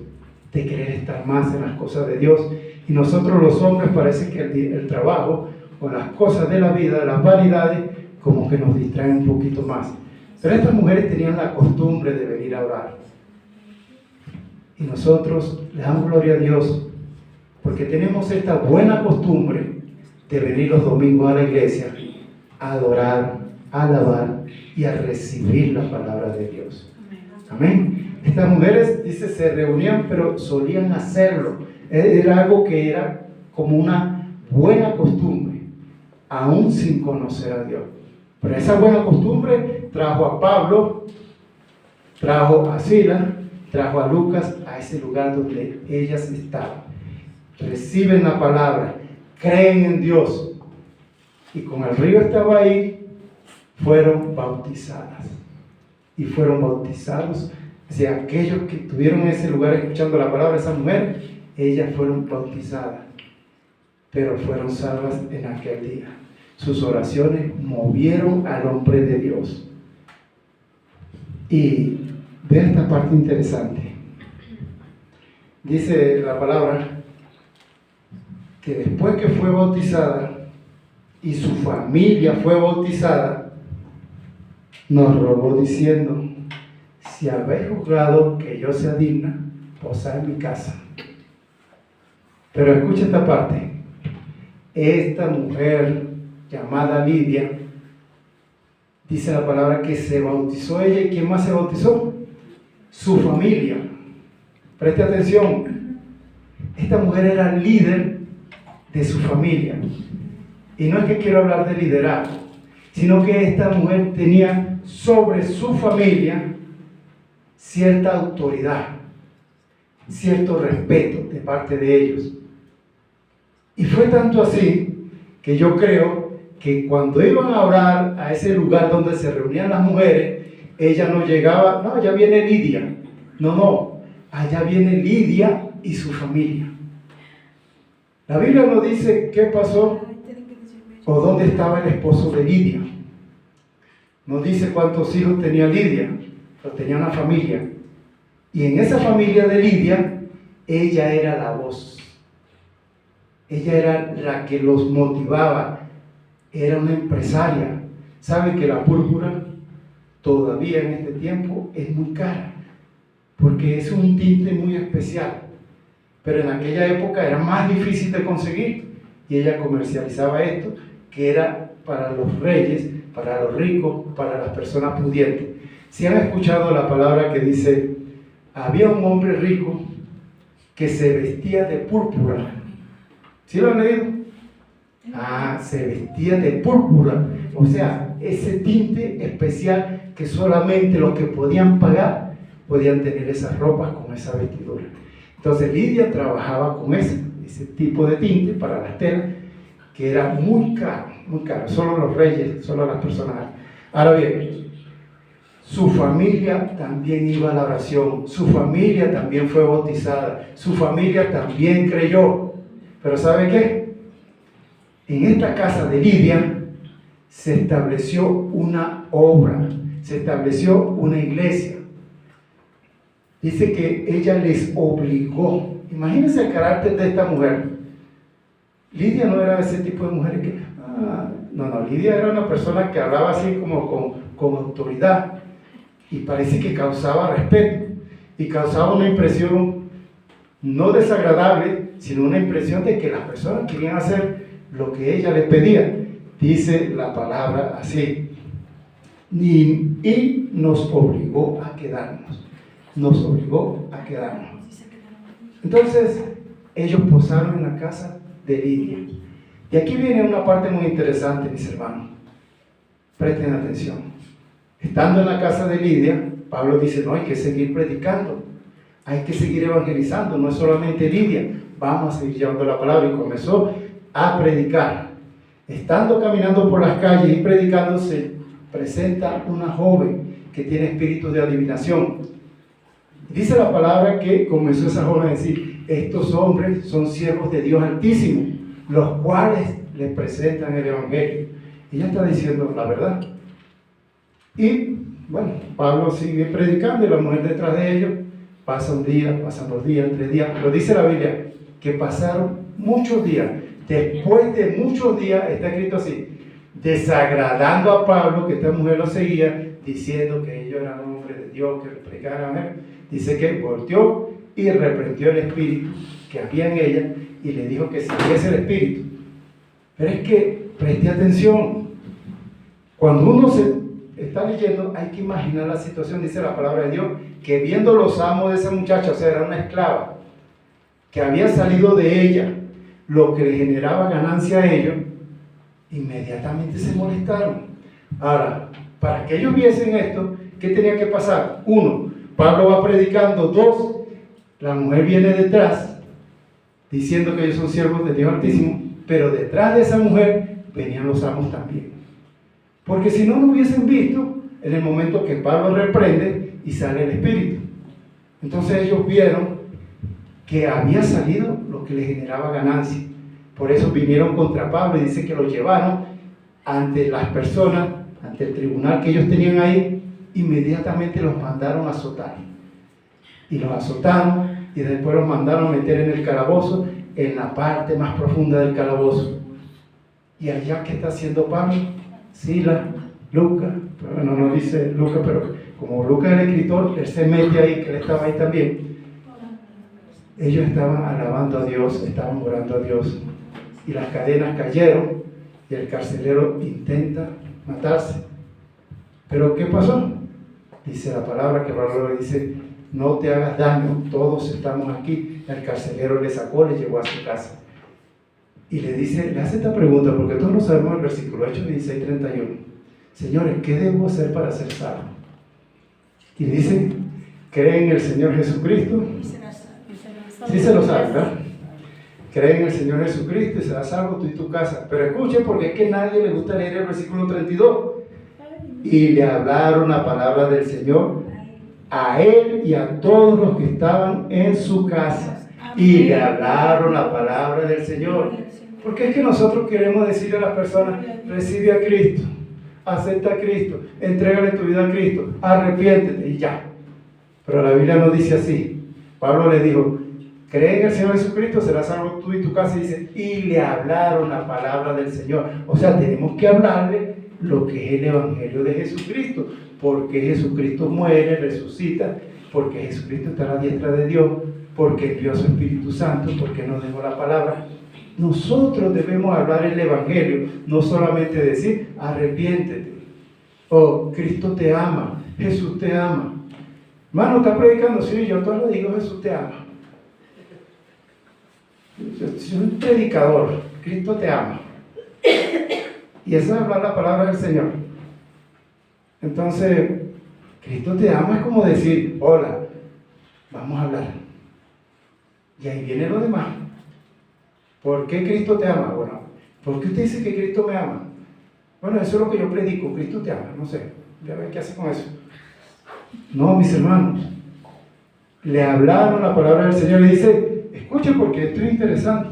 de querer estar más en las cosas de Dios. Y nosotros los hombres parece que el trabajo o las cosas de la vida, las vanidades, como que nos distraen un poquito más. Pero estas mujeres tenían la costumbre de venir a orar. Y nosotros le damos gloria a Dios porque tenemos esta buena costumbre de venir los domingos a la iglesia a adorar, a alabar y a recibir la palabra de Dios. Amén. Estas mujeres, dice, se reunían, pero solían hacerlo. Era algo que era como una buena costumbre, aún sin conocer a Dios. Pero esa buena costumbre trajo a Pablo, trajo a Silas, trajo a Lucas a ese lugar donde ellas estaban. Reciben la palabra, creen en Dios. Y como el río estaba ahí, fueron bautizadas. Y fueron bautizados O sea, aquellos que estuvieron en ese lugar escuchando la palabra de esa mujer, ellas fueron bautizadas, pero fueron salvas en aquel día. Sus oraciones movieron al hombre de Dios. Y vea esta parte interesante. Dice la palabra que después que fue bautizada y su familia fue bautizada, nos rogó diciendo: si habéis juzgado que yo sea digna, posad en mi casa. Pero escucha esta parte. Esta mujer llamada Lidia, dice la palabra que se bautizó ella. ¿Y quién más se bautizó? Su familia. Preste atención. Esta mujer era líder de su familia. Y no es que quiero hablar de liderazgo, sino que esta mujer tenía sobre su familia cierta autoridad, cierto respeto de parte de ellos. Y fue tanto así que yo creo que cuando iban a orar a ese lugar donde se reunían las mujeres, ella no llegaba: no, allá viene Lidia. No, allá viene Lidia y su familia. La Biblia no dice qué pasó o dónde estaba el esposo de Lidia. No dice cuántos hijos tenía Lidia, pero tenía una familia. Y en esa familia de Lidia, ella era la voz. Ella era la que los motivaba. Era una empresaria. ¿Sabe que la púrpura todavía en este tiempo es muy cara? Porque es un tinte muy especial. Pero en aquella época era más difícil de conseguir. Y ella comercializaba esto, que era para los reyes, para los ricos, para las personas pudientes. Si han escuchado la palabra que dice: había un hombre rico que se vestía de púrpura. ¿Sí lo han leído? Se vestía de púrpura. O sea, ese tinte especial que solamente los que podían pagar podían tener esas ropas con esa vestidura. Entonces Lidia trabajaba con ese tipo de tinte para las telas, que era muy caro, muy caro. Solo los reyes, solo las personas. Ahora bien, su familia también iba a la oración, su familia también fue bautizada, su familia también creyó. Pero ¿sabe qué? En esta casa de Lidia se estableció una obra, se estableció una iglesia. Dice que ella les obligó. Imagínense el carácter de esta mujer. Lidia no era ese tipo de mujer que... No, Lidia era una persona que hablaba así como con autoridad. Y parece que causaba respeto. Y causaba una impresión no desagradable, sino una impresión de que las personas querían hacer lo que ella les pedía. Dice la palabra así: y nos obligó a quedarnos. Nos obligó a quedarnos. Entonces, ellos posaron en la casa de Lidia. Y aquí viene una parte muy interesante, mis hermanos. Presten atención. Estando en la casa de Lidia, Pablo dice: no, hay que seguir predicando, hay que seguir evangelizando. No es solamente Lidia, vamos a seguir llevando la palabra. Y comenzó a predicar. Estando caminando por las calles y predicando, se presenta una joven que tiene espíritu de adivinación. Dice la palabra que comenzó esa joven a decir: estos hombres son siervos de Dios Altísimo, los cuales les presentan el evangelio. Ella está diciendo la verdad. Y bueno, Pablo sigue predicando y la mujer detrás de ellos. Pasa un día, pasan 2 días, 3 días. Pero dice la Biblia que pasaron muchos días. Después de muchos días, está escrito así: desagradando a Pablo, que esta mujer lo seguía, diciendo que ellos eran hombres de Dios, que le predicaran a él. Dice que volteó y reprendió el espíritu que había en ella y le dijo que siguiese el espíritu. Pero es que preste atención. Cuando uno se está leyendo, hay que imaginar la situación. Dice la palabra de Dios que viendo los amos de esa muchacha, o sea, era una esclava que había salido de ella, lo que le generaba ganancia a ellos, inmediatamente se molestaron. Ahora, para que ellos viesen esto, ¿qué tenía que pasar? 1, Pablo va predicando. 2, la mujer viene detrás diciendo que ellos son siervos de Dios Altísimo, pero detrás de esa mujer venían los amos también. Porque si no, no hubiesen visto en el momento que Pablo reprende y sale el espíritu. Entonces ellos vieron que había salido lo que les generaba ganancia. Por eso vinieron contra Pablo y dice que lo llevaron ante las personas, ante el tribunal que ellos tenían ahí. Inmediatamente los mandaron a azotar. Y los azotaron y después los mandaron a meter en el calabozo, en la parte más profunda del calabozo. Y allá, ¿qué está haciendo Pablo? Silas, Lucas, bueno, no dice Lucas, pero como Lucas es el escritor, él se mete ahí, que él estaba ahí también. Ellos estaban alabando a Dios, estaban orando a Dios. Y las cadenas cayeron y el carcelero intenta matarse. ¿Pero qué pasó? Dice la palabra que Pablo le dice: no te hagas daño, todos estamos aquí. El carcelero le sacó, le llevó a su casa. Y le dice, le hace esta pregunta, porque todos no sabemos el versículo Hechos 16:31. Señores, ¿qué debo hacer para ser salvo? Y dice, cree en el Señor Jesucristo. Sí se lo sabe, ¿verdad? Cree en el Señor Jesucristo y serás salvo tú y tu casa. Pero escuchen, porque es que a nadie le gusta leer el versículo 32. Y le hablaron la palabra del Señor a él y a todos los que estaban en su casa. Y le hablaron la palabra del Señor. Porque es que nosotros queremos decirle a las personas: recibe a Cristo, acepta a Cristo, entrégale tu vida a Cristo, arrepiéntete y ya. Pero la Biblia no dice así. Pablo le dijo: cree en el Señor Jesucristo, serás salvo tú y tu casa. Y dice, y le hablaron la palabra del Señor. O sea, tenemos que hablarle lo que es el Evangelio de Jesucristo, porque Jesucristo muere, resucita, porque Jesucristo está a la diestra de Dios, porque envió su Espíritu Santo, porque nos dejó la palabra. Nosotros debemos hablar el Evangelio, no solamente decir arrepiéntete, o Cristo te ama, Jesús te ama. Hermano, está predicando, sí, yo todo lo digo, Jesús te ama. Yo soy un predicador, Cristo te ama. Y esa es hablar la palabra del Señor. Entonces, Cristo te ama es como decir, hola, vamos a hablar. Y ahí viene lo demás. ¿Por qué Cristo te ama? Bueno, ¿por qué usted dice que Cristo me ama? Bueno, eso es lo que yo predico, Cristo te ama, no sé, ya ven qué hace con eso. No, mis hermanos, le hablaron la palabra del Señor y dice, escuchen porque esto es interesante,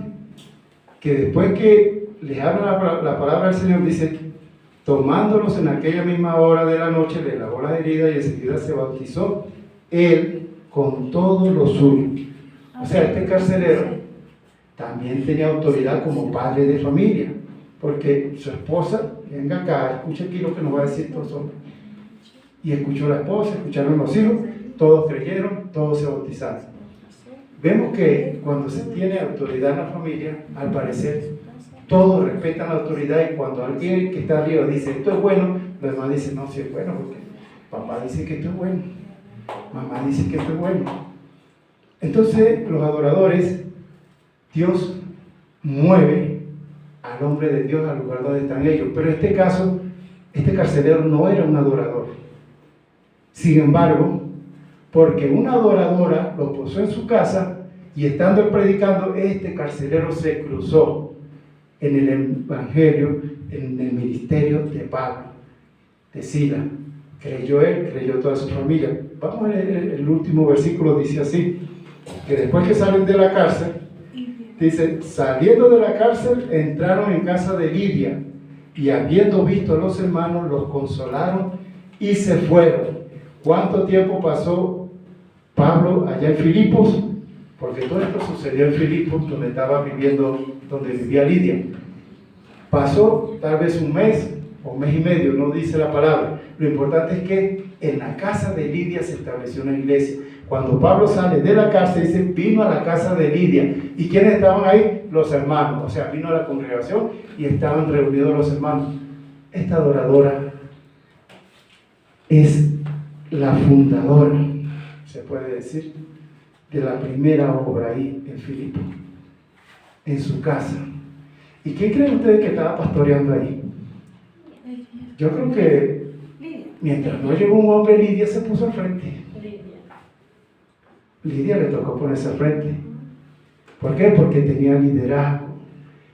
que después que les hablan la palabra del Señor, dice, tomándolos en aquella misma hora de la noche, le lavó las heridas y enseguida se bautizó él con todo lo suyo. O sea, este carcelero también tenía autoridad como padre de familia, porque su esposa, venga acá, escucha aquí lo que nos va a decir estos hombres. Y escuchó la esposa, escucharon los hijos, todos creyeron, todos se bautizaron. Vemos que cuando se tiene autoridad en la familia, al parecer, todos respetan la autoridad, y cuando alguien que está arriba dice esto es bueno, los demás dicen no, sí es bueno, porque papá dice que esto es bueno, mamá dice que esto es bueno. Entonces los adoradores, Dios mueve al hombre de Dios al lugar donde están ellos, pero en este caso, este carcelero no era un adorador. Sin embargo, porque una adoradora lo posó en su casa y estando él predicando, este carcelero se cruzó en el evangelio, en el ministerio de Pablo, de Silas. Creyó él, creyó toda su familia. Vamos a leer el último versículo, dice así, que después que salen de la cárcel, dice, saliendo de la cárcel, entraron en casa de Lidia, y habiendo visto a los hermanos, los consolaron y se fueron. ¿Cuánto tiempo pasó Pablo allá en Filipos? Porque todo esto sucedió en Filipos, donde estaba viviendo, donde vivía Lidia. Pasó tal vez un mes o un mes y medio, no dice la palabra. Lo importante es que en la casa de Lidia se estableció una iglesia. Cuando Pablo sale de la cárcel, dice, vino a la casa de Lidia. ¿Y quiénes estaban ahí? Los hermanos. O sea, vino a la congregación y estaban reunidos los hermanos. Esta adoradora es la fundadora, se puede decir, de la primera obra ahí en Filipos, en su casa. ¿Y quién creen ustedes que estaba pastoreando ahí? Yo creo que mientras no llegó un hombre, Lidia se puso al frente. Lidia le tocó ponerse al frente. ¿Por qué? Porque tenía liderazgo,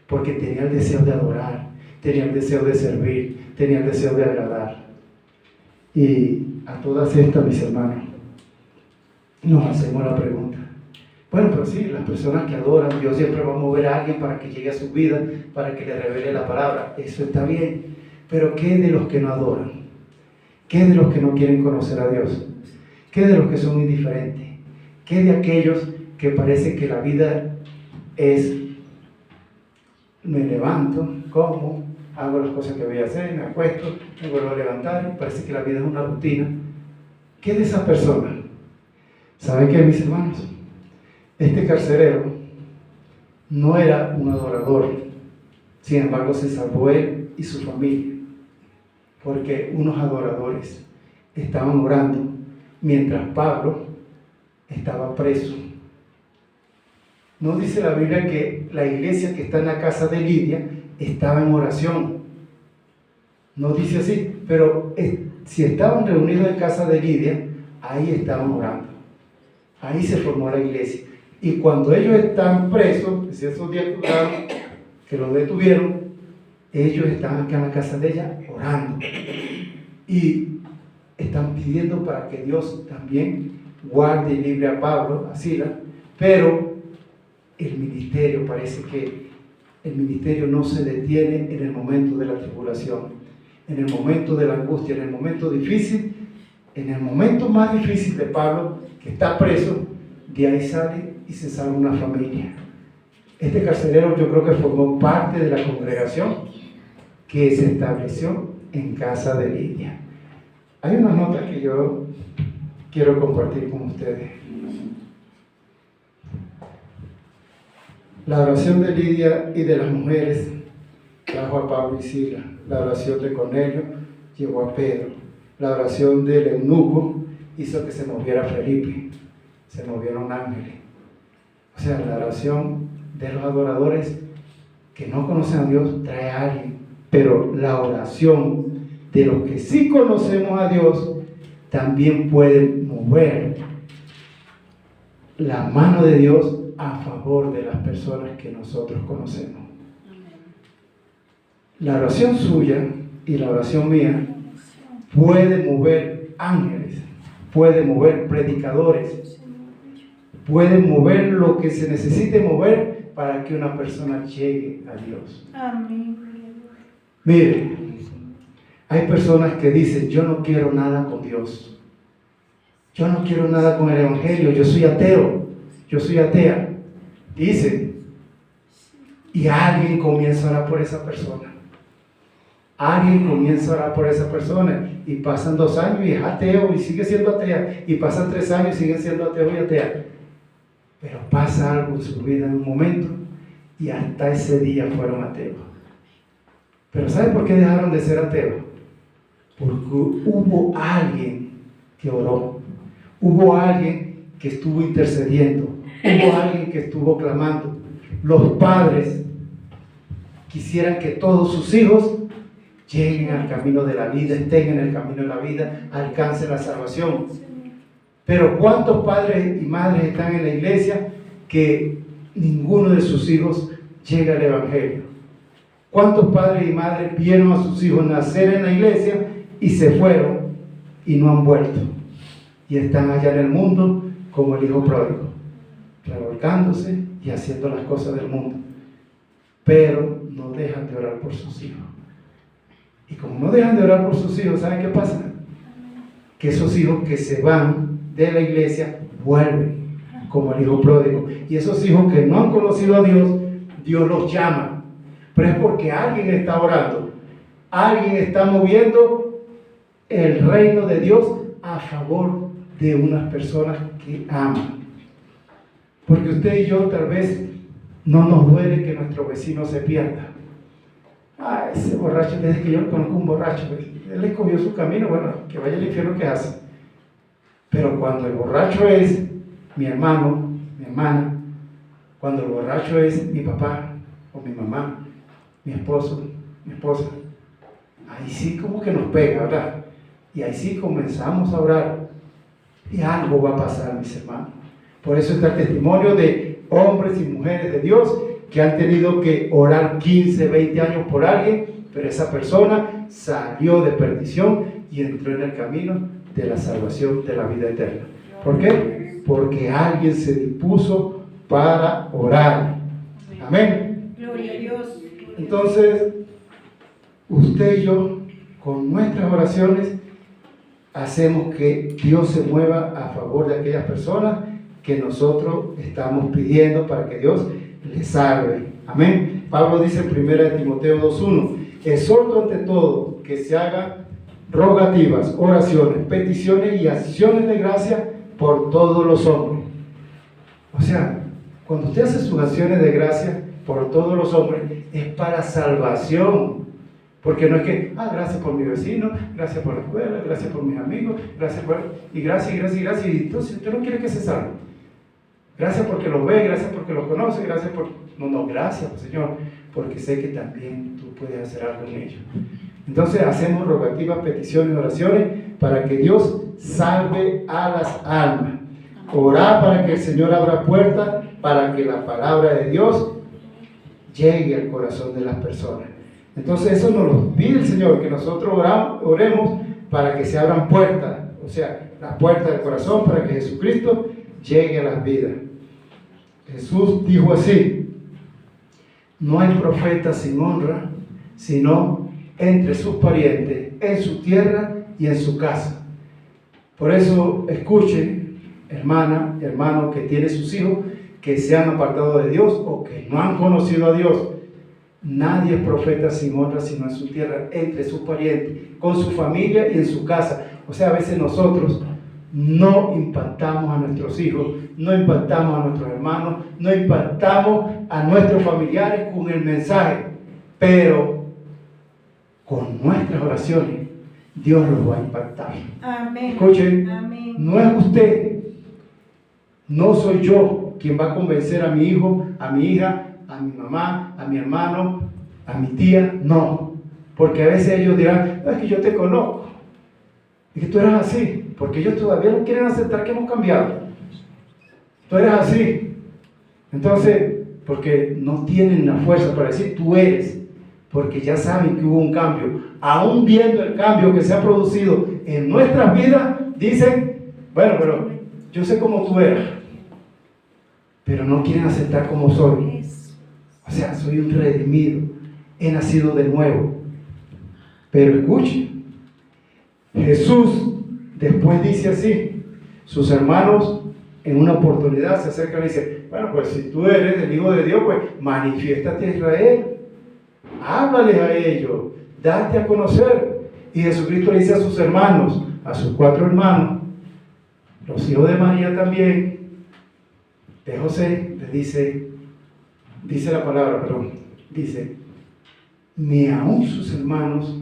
porque tenía el deseo de adorar, tenía el deseo de servir, tenía el deseo de agradar. Y a todas estas, mis hermanos, nos hacemos la pregunta. Bueno, pero sí, las personas que adoran, Dios siempre va a mover a alguien para que llegue a su vida, para que le revele la palabra. Eso está bien. Pero ¿qué de los que no adoran? ¿Qué de los que no quieren conocer a Dios? ¿Qué de los que son indiferentes? ¿Qué de aquellos que parece que la vida es, me levanto, como, hago las cosas que voy a hacer, me acuesto, me vuelvo a levantar, y parece que la vida es una rutina? ¿Qué de esas personas? ¿Saben qué, mis hermanos? Este carcelero no era un adorador, sin embargo se salvó él y su familia, porque unos adoradores estaban orando mientras Pablo estaba preso. No dice la Biblia que la iglesia que está en la casa de Lidia estaba en oración, no dice así, pero si estaban reunidos en casa de Lidia, ahí estaban orando, ahí se formó la iglesia. Y cuando ellos están presos, es esos días que los detuvieron, ellos están acá en la casa de ella orando y están pidiendo para que Dios también guarde y libre a Pablo, a Silas. Pero el ministerio, parece que el ministerio no se detiene en el momento de la tribulación, en el momento de la angustia, en el momento difícil, en el momento más difícil de Pablo, que está preso. De ahí sale y se salva una familia. Este carcelero yo creo que formó parte de la congregación que se estableció en casa de Lidia. Hay unas notas que yo quiero compartir con ustedes. La oración de Lidia y de las mujeres trajo a Pablo y Silas. La oración de Cornelio llevó a Pedro. La oración del eunuco hizo que se moviera Felipe. Se movieron ángeles. O sea, la oración de los adoradores que no conocen a Dios trae a alguien, pero la oración de los que sí conocemos a Dios también puede mover la mano de Dios a favor de las personas que nosotros conocemos. La oración suya y la oración mía puede mover ángeles, puede mover predicadores, puede mover lo que se necesite mover para que una persona llegue a Dios. Amén. Mire, hay personas que dicen: yo no quiero nada con Dios, yo no quiero nada con el Evangelio, yo soy ateo, yo soy atea. Dicen, y alguien comienza a orar por esa persona. Alguien comienza a orar por esa persona y pasan 2 años y es ateo y sigue siendo atea, y pasan 3 años y sigue siendo ateo y atea. Pero pasa algo en su vida en un momento y hasta ese día fueron ateos. Pero ¿sabe por qué dejaron de ser ateos? Porque hubo alguien que oró, hubo alguien que estuvo intercediendo, hubo alguien que estuvo clamando. Los padres quisieran que todos sus hijos lleguen al camino de la vida, estén en el camino de la vida, alcancen la salvación. Pero ¿cuántos padres y madres están en la iglesia que ninguno de sus hijos llega al Evangelio? ¿Cuántos padres y madres vieron a sus hijos nacer en la iglesia y se fueron y no han vuelto? Y están allá en el mundo como el hijo pródigo, revolcándose y haciendo las cosas del mundo. Pero no dejan de orar por sus hijos. Y como no dejan de orar por sus hijos, ¿saben qué pasa? Que esos hijos que se van de la iglesia vuelven como el hijo pródigo. Y esos hijos que no han conocido a Dios, Dios los llama. Pero es porque alguien está orando, alguien está moviendo el reino de Dios a favor de unas personas que aman. Porque usted y yo tal vez no nos duele que nuestro vecino se pierda. Ah, ese borracho, desde que yo lo conozco, un borracho, él escogió su camino, bueno, que vaya al infierno, que hace. Pero cuando el borracho es mi hermano, mi hermana, cuando el borracho es mi papá o mi mamá, mi esposo, mi esposa, ahí sí como que nos pega, ¿verdad? Y ahí sí comenzamos a orar y algo va a pasar, mis hermanos. Por eso está el testimonio de hombres y mujeres de Dios que han tenido que orar 15, 20 años por alguien, pero esa persona salió de perdición y entró en el camino de la salvación, de la vida eterna. ¿Por qué? porque alguien se dispuso para orar. Amén. Gloria a Dios. Entonces, usted y yo, con nuestras oraciones, hacemos que Dios se mueva a favor de aquellas personas que nosotros estamos pidiendo para que Dios les salve. Amén. Pablo dice en 1 Timoteo 2:1, exhorto ante todo que se hagan rogativas, oraciones, peticiones y acciones de gracia por todos los hombres. O sea, cuando usted hace sus acciones de gracia por todos los hombres, es para salvación. Porque no es que, gracias por mi vecino, gracias por la escuela, gracias por mis amigos, gracias por... Y gracias. Y entonces usted no quiere que se salve. Gracias porque los ve, gracias porque los conoce, gracias por... No, gracias, Señor, porque sé que también tú puedes hacer algo en ellos. Entonces hacemos rogativas, peticiones, oraciones para que Dios salve a las almas. Orar para que el Señor abra puertas, para que la palabra de Dios llegue al corazón de las personas. Entonces eso nos lo pide el Señor, que nosotros oremos para que se abran puertas, o sea, las puertas del corazón para que Jesucristo llegue a las vidas. Jesús dijo así: no hay profeta sin honra, sino entre sus parientes, en su tierra y en su casa. Por eso escuche, hermana, hermano, que tiene sus hijos que se han apartado de Dios o que no han conocido a Dios. Nadie es profeta sin honra, sino en su tierra, entre sus parientes, con su familia y en su casa. O sea, a veces nosotros no impactamos a nuestros hijos, no impactamos a nuestros hermanos, no impactamos a nuestros familiares con el mensaje, pero con nuestras oraciones Dios los va a impactar. Amén. Escuchen, Amén. no es usted, no soy yo quien va a convencer a mi hijo, a mi hija, a mi mamá, a mi hermano, a mi tía, no, porque a veces ellos dirán, es que yo te conozco, y que tú eres así, porque ellos todavía no quieren aceptar que hemos cambiado, tú eres así, entonces, porque no tienen la fuerza para decir tú eres, porque ya saben que hubo un cambio, aún viendo el cambio que se ha producido en nuestras vidas, dicen, bueno, pero yo sé cómo tú eras, pero no quieren aceptar como soy. O sea, soy un redimido, he nacido de nuevo. Pero escuchen, Jesús después dice así, sus hermanos en una oportunidad se acercan y dicen, bueno, pues si tú eres el Hijo de Dios, pues manifiéstate a Israel, háblales a ellos, date a conocer. Y Jesucristo le dice a sus hermanos, a sus 4 hermanos, los hijos de María también, de José, le dice la palabra, perdón, dice, ni aun sus hermanos,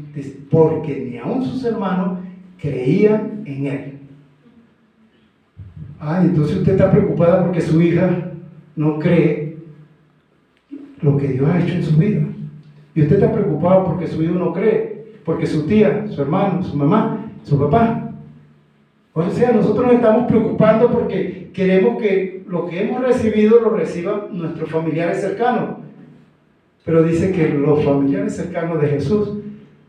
porque ni aun sus hermanos creían en él. Entonces usted está preocupada porque su hija no cree lo que Dios ha hecho en su vida. Y usted está preocupado porque su hijo no cree, porque su tía, su hermano, su mamá, su papá. O sea, nosotros nos estamos preocupando porque queremos que lo que hemos recibido lo reciban nuestros familiares cercanos. Pero dice que los familiares cercanos de Jesús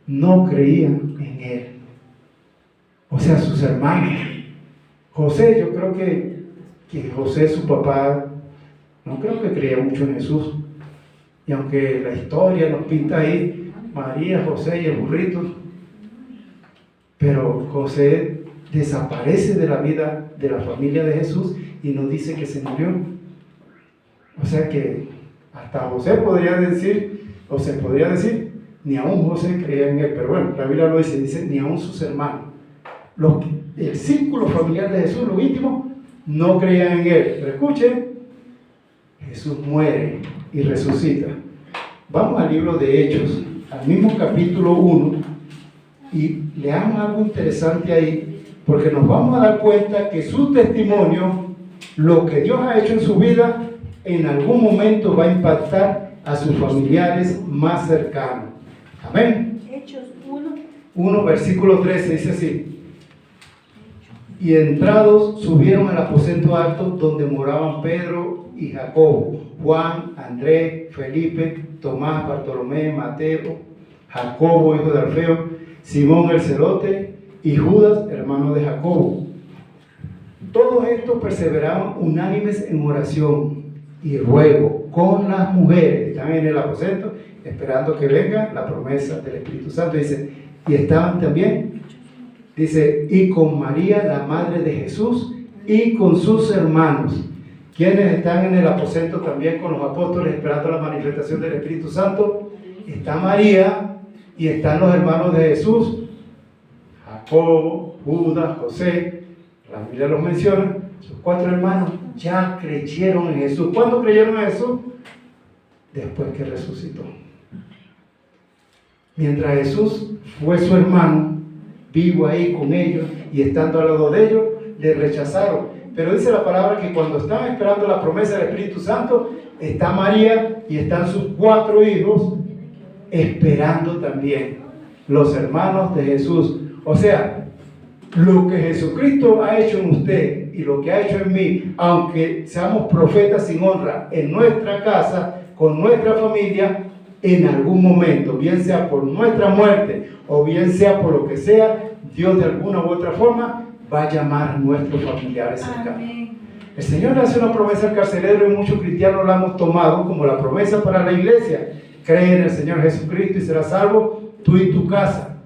no creían en él. O sea, sus hermanos. José, yo creo que José, su papá, no creo que creía mucho en Jesús. Y aunque la historia nos pinta ahí María, José y el burrito, pero José desaparece de la vida de la familia de Jesús y nos dice que se murió. O sea que hasta José podría decir, ni aún José creía en él, pero bueno, la Biblia lo dice ni aún sus hermanos. El círculo familiar de Jesús, lo íntimo, no creían en él. Pero escuchen, Jesús muere y resucita. Vamos al libro de Hechos, al mismo capítulo 1, y leamos algo interesante ahí, porque nos vamos a dar cuenta que su testimonio, lo que Dios ha hecho en su vida, en algún momento va a impactar a sus familiares más cercanos. Amén. Hechos 1, versículo 13, dice así: y entrados subieron al aposento alto donde moraban Pedro y Jacobo, Juan, Andrés, Felipe, Tomás, Bartolomé, Mateo, Jacobo, hijo de Alfeo, Simón el celote y Judas, hermano de Jacobo. Todos estos perseveraban unánimes en oración y ruego con las mujeres. Están en el aposento esperando que venga la promesa del Espíritu Santo. Dice, y estaban también, dice, y con María, la madre de Jesús, y con sus hermanos, quienes están en el aposento también con los apóstoles esperando la manifestación del Espíritu Santo. Está María y están los hermanos de Jesús, Jacobo, Judas, José. La Biblia los menciona. Sus 4 hermanos ya creyeron en Jesús. ¿Cuándo creyeron en Jesús? Después que resucitó. Mientras Jesús fue su hermano, vivo ahí con ellos y estando al lado de ellos, le rechazaron. Pero dice la palabra que cuando estaban esperando la promesa del Espíritu Santo, está María y están sus 4 hijos esperando también, los hermanos de Jesús. O sea, lo que Jesucristo ha hecho en usted y lo que ha hecho en mí, aunque seamos profetas sin honra en nuestra casa, con nuestra familia, en algún momento, bien sea por nuestra muerte o bien sea por lo que sea, Dios de alguna u otra forma va a llamar a nuestros familiares cercanos. El Señor le hace una promesa al carcelero y muchos cristianos la hemos tomado como la promesa para la iglesia. Cree en el Señor Jesucristo y serás salvo tú y tu casa.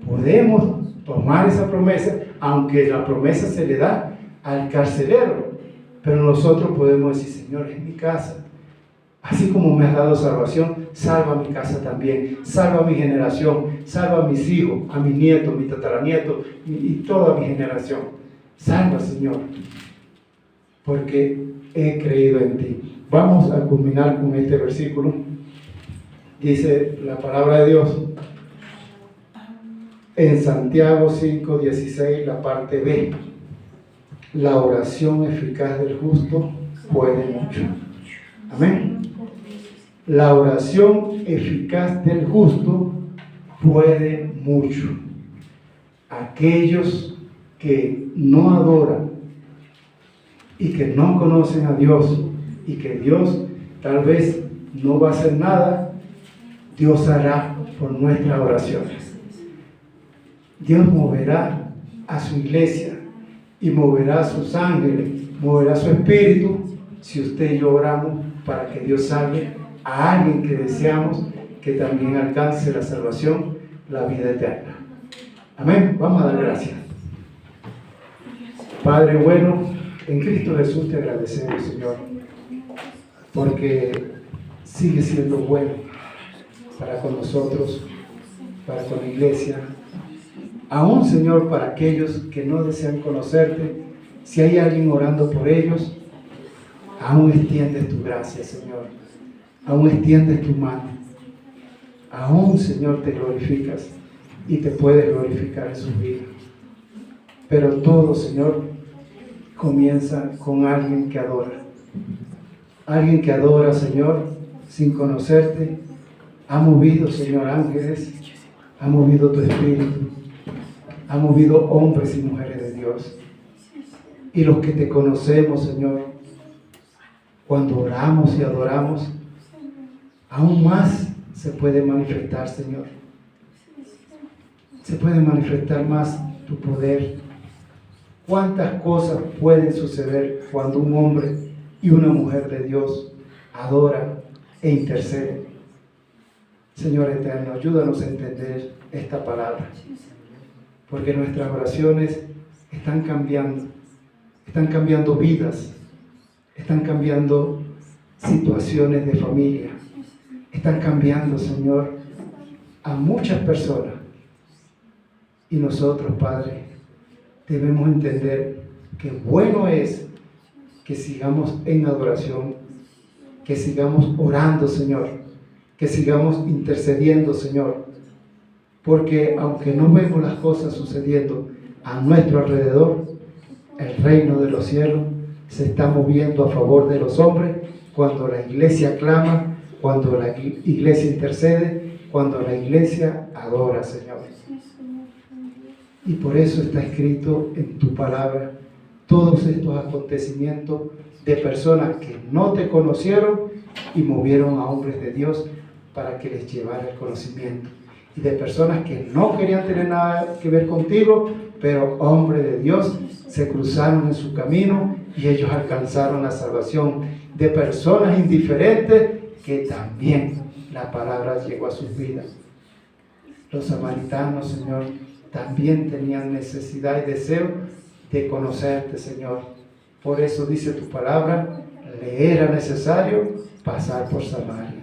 Podemos tomar esa promesa, aunque la promesa se le da al carcelero, pero nosotros podemos decir, Señor, es mi casa. Así como me has dado salvación, salva mi casa también, salva mi generación, salva a mis hijos, a mis nietos, mis tataranietos y toda mi generación. Salva, Señor, porque he creído en ti. Vamos a culminar con este versículo. Dice la palabra de Dios en Santiago 5:16, la parte B. La oración eficaz del justo puede mucho. Amén. La oración eficaz del justo puede mucho. Aquellos que no adoran y que no conocen a Dios y que Dios tal vez no va a hacer nada, Dios hará por nuestras oraciones. Dios moverá a su iglesia y moverá a sus ángeles, moverá su espíritu si usted y yo oramos para que Dios salve a alguien que deseamos que también alcance la salvación, la vida eterna. Amén. Vamos a dar gracias. Padre bueno, en Cristo Jesús te agradecemos, Señor, porque sigue siendo bueno para con nosotros, para con la iglesia, aún, Señor, para aquellos que no desean conocerte. Si hay alguien orando por ellos, aún extiendes tu gracia, Señor, aún extiendes tu mano, aún, Señor, te glorificas y te puedes glorificar en sus vidas. Pero todo, Señor, comienza con alguien que adora, Señor, sin conocerte. Ha movido, Señor, ángeles, ha movido tu espíritu, ha movido hombres y mujeres de Dios. Y los que te conocemos, Señor, cuando oramos y adoramos, aún más se puede manifestar, Señor. Se puede manifestar más tu poder. ¿Cuántas cosas pueden suceder cuando un hombre y una mujer de Dios adoran e interceden? Señor eterno, ayúdanos a entender esta palabra, porque nuestras oraciones están cambiando vidas, están cambiando situaciones de familia, están cambiando, Señor, a muchas personas. Y nosotros, Padre, debemos entender que bueno es que sigamos en adoración, que sigamos orando, Señor, que sigamos intercediendo, Señor, porque aunque no vemos las cosas sucediendo a nuestro alrededor, el reino de los cielos se está moviendo a favor de los hombres cuando la iglesia clama, cuando la iglesia intercede, cuando la iglesia adora, Señor. Y por eso está escrito en tu palabra todos estos acontecimientos de personas que no te conocieron y movieron a hombres de Dios para que les llevara el conocimiento. y de personas que no querían tener nada que ver contigo, pero hombres de Dios se cruzaron en su camino y ellos alcanzaron la salvación. De personas indiferentes que también la palabra llegó a sus vidas. Los samaritanos, Señor, también tenían necesidad y deseo de conocerte, Señor. Por eso dice tu palabra, le era necesario pasar por Samaria.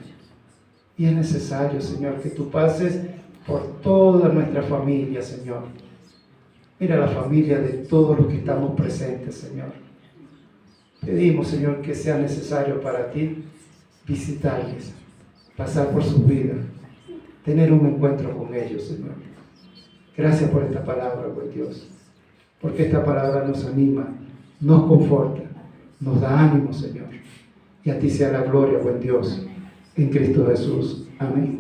Y es necesario, Señor, que tú pases por toda nuestra familia, Señor. Mira la familia de todos los que estamos presentes, Señor. Pedimos, Señor, que sea necesario para ti visitarles, pasar por su vida, tener un encuentro con ellos, Señor. Gracias por esta palabra, buen Dios, porque esta palabra nos anima, nos conforta, nos da ánimo, Señor. Y a ti sea la gloria, buen Dios, en Cristo Jesús. Amén.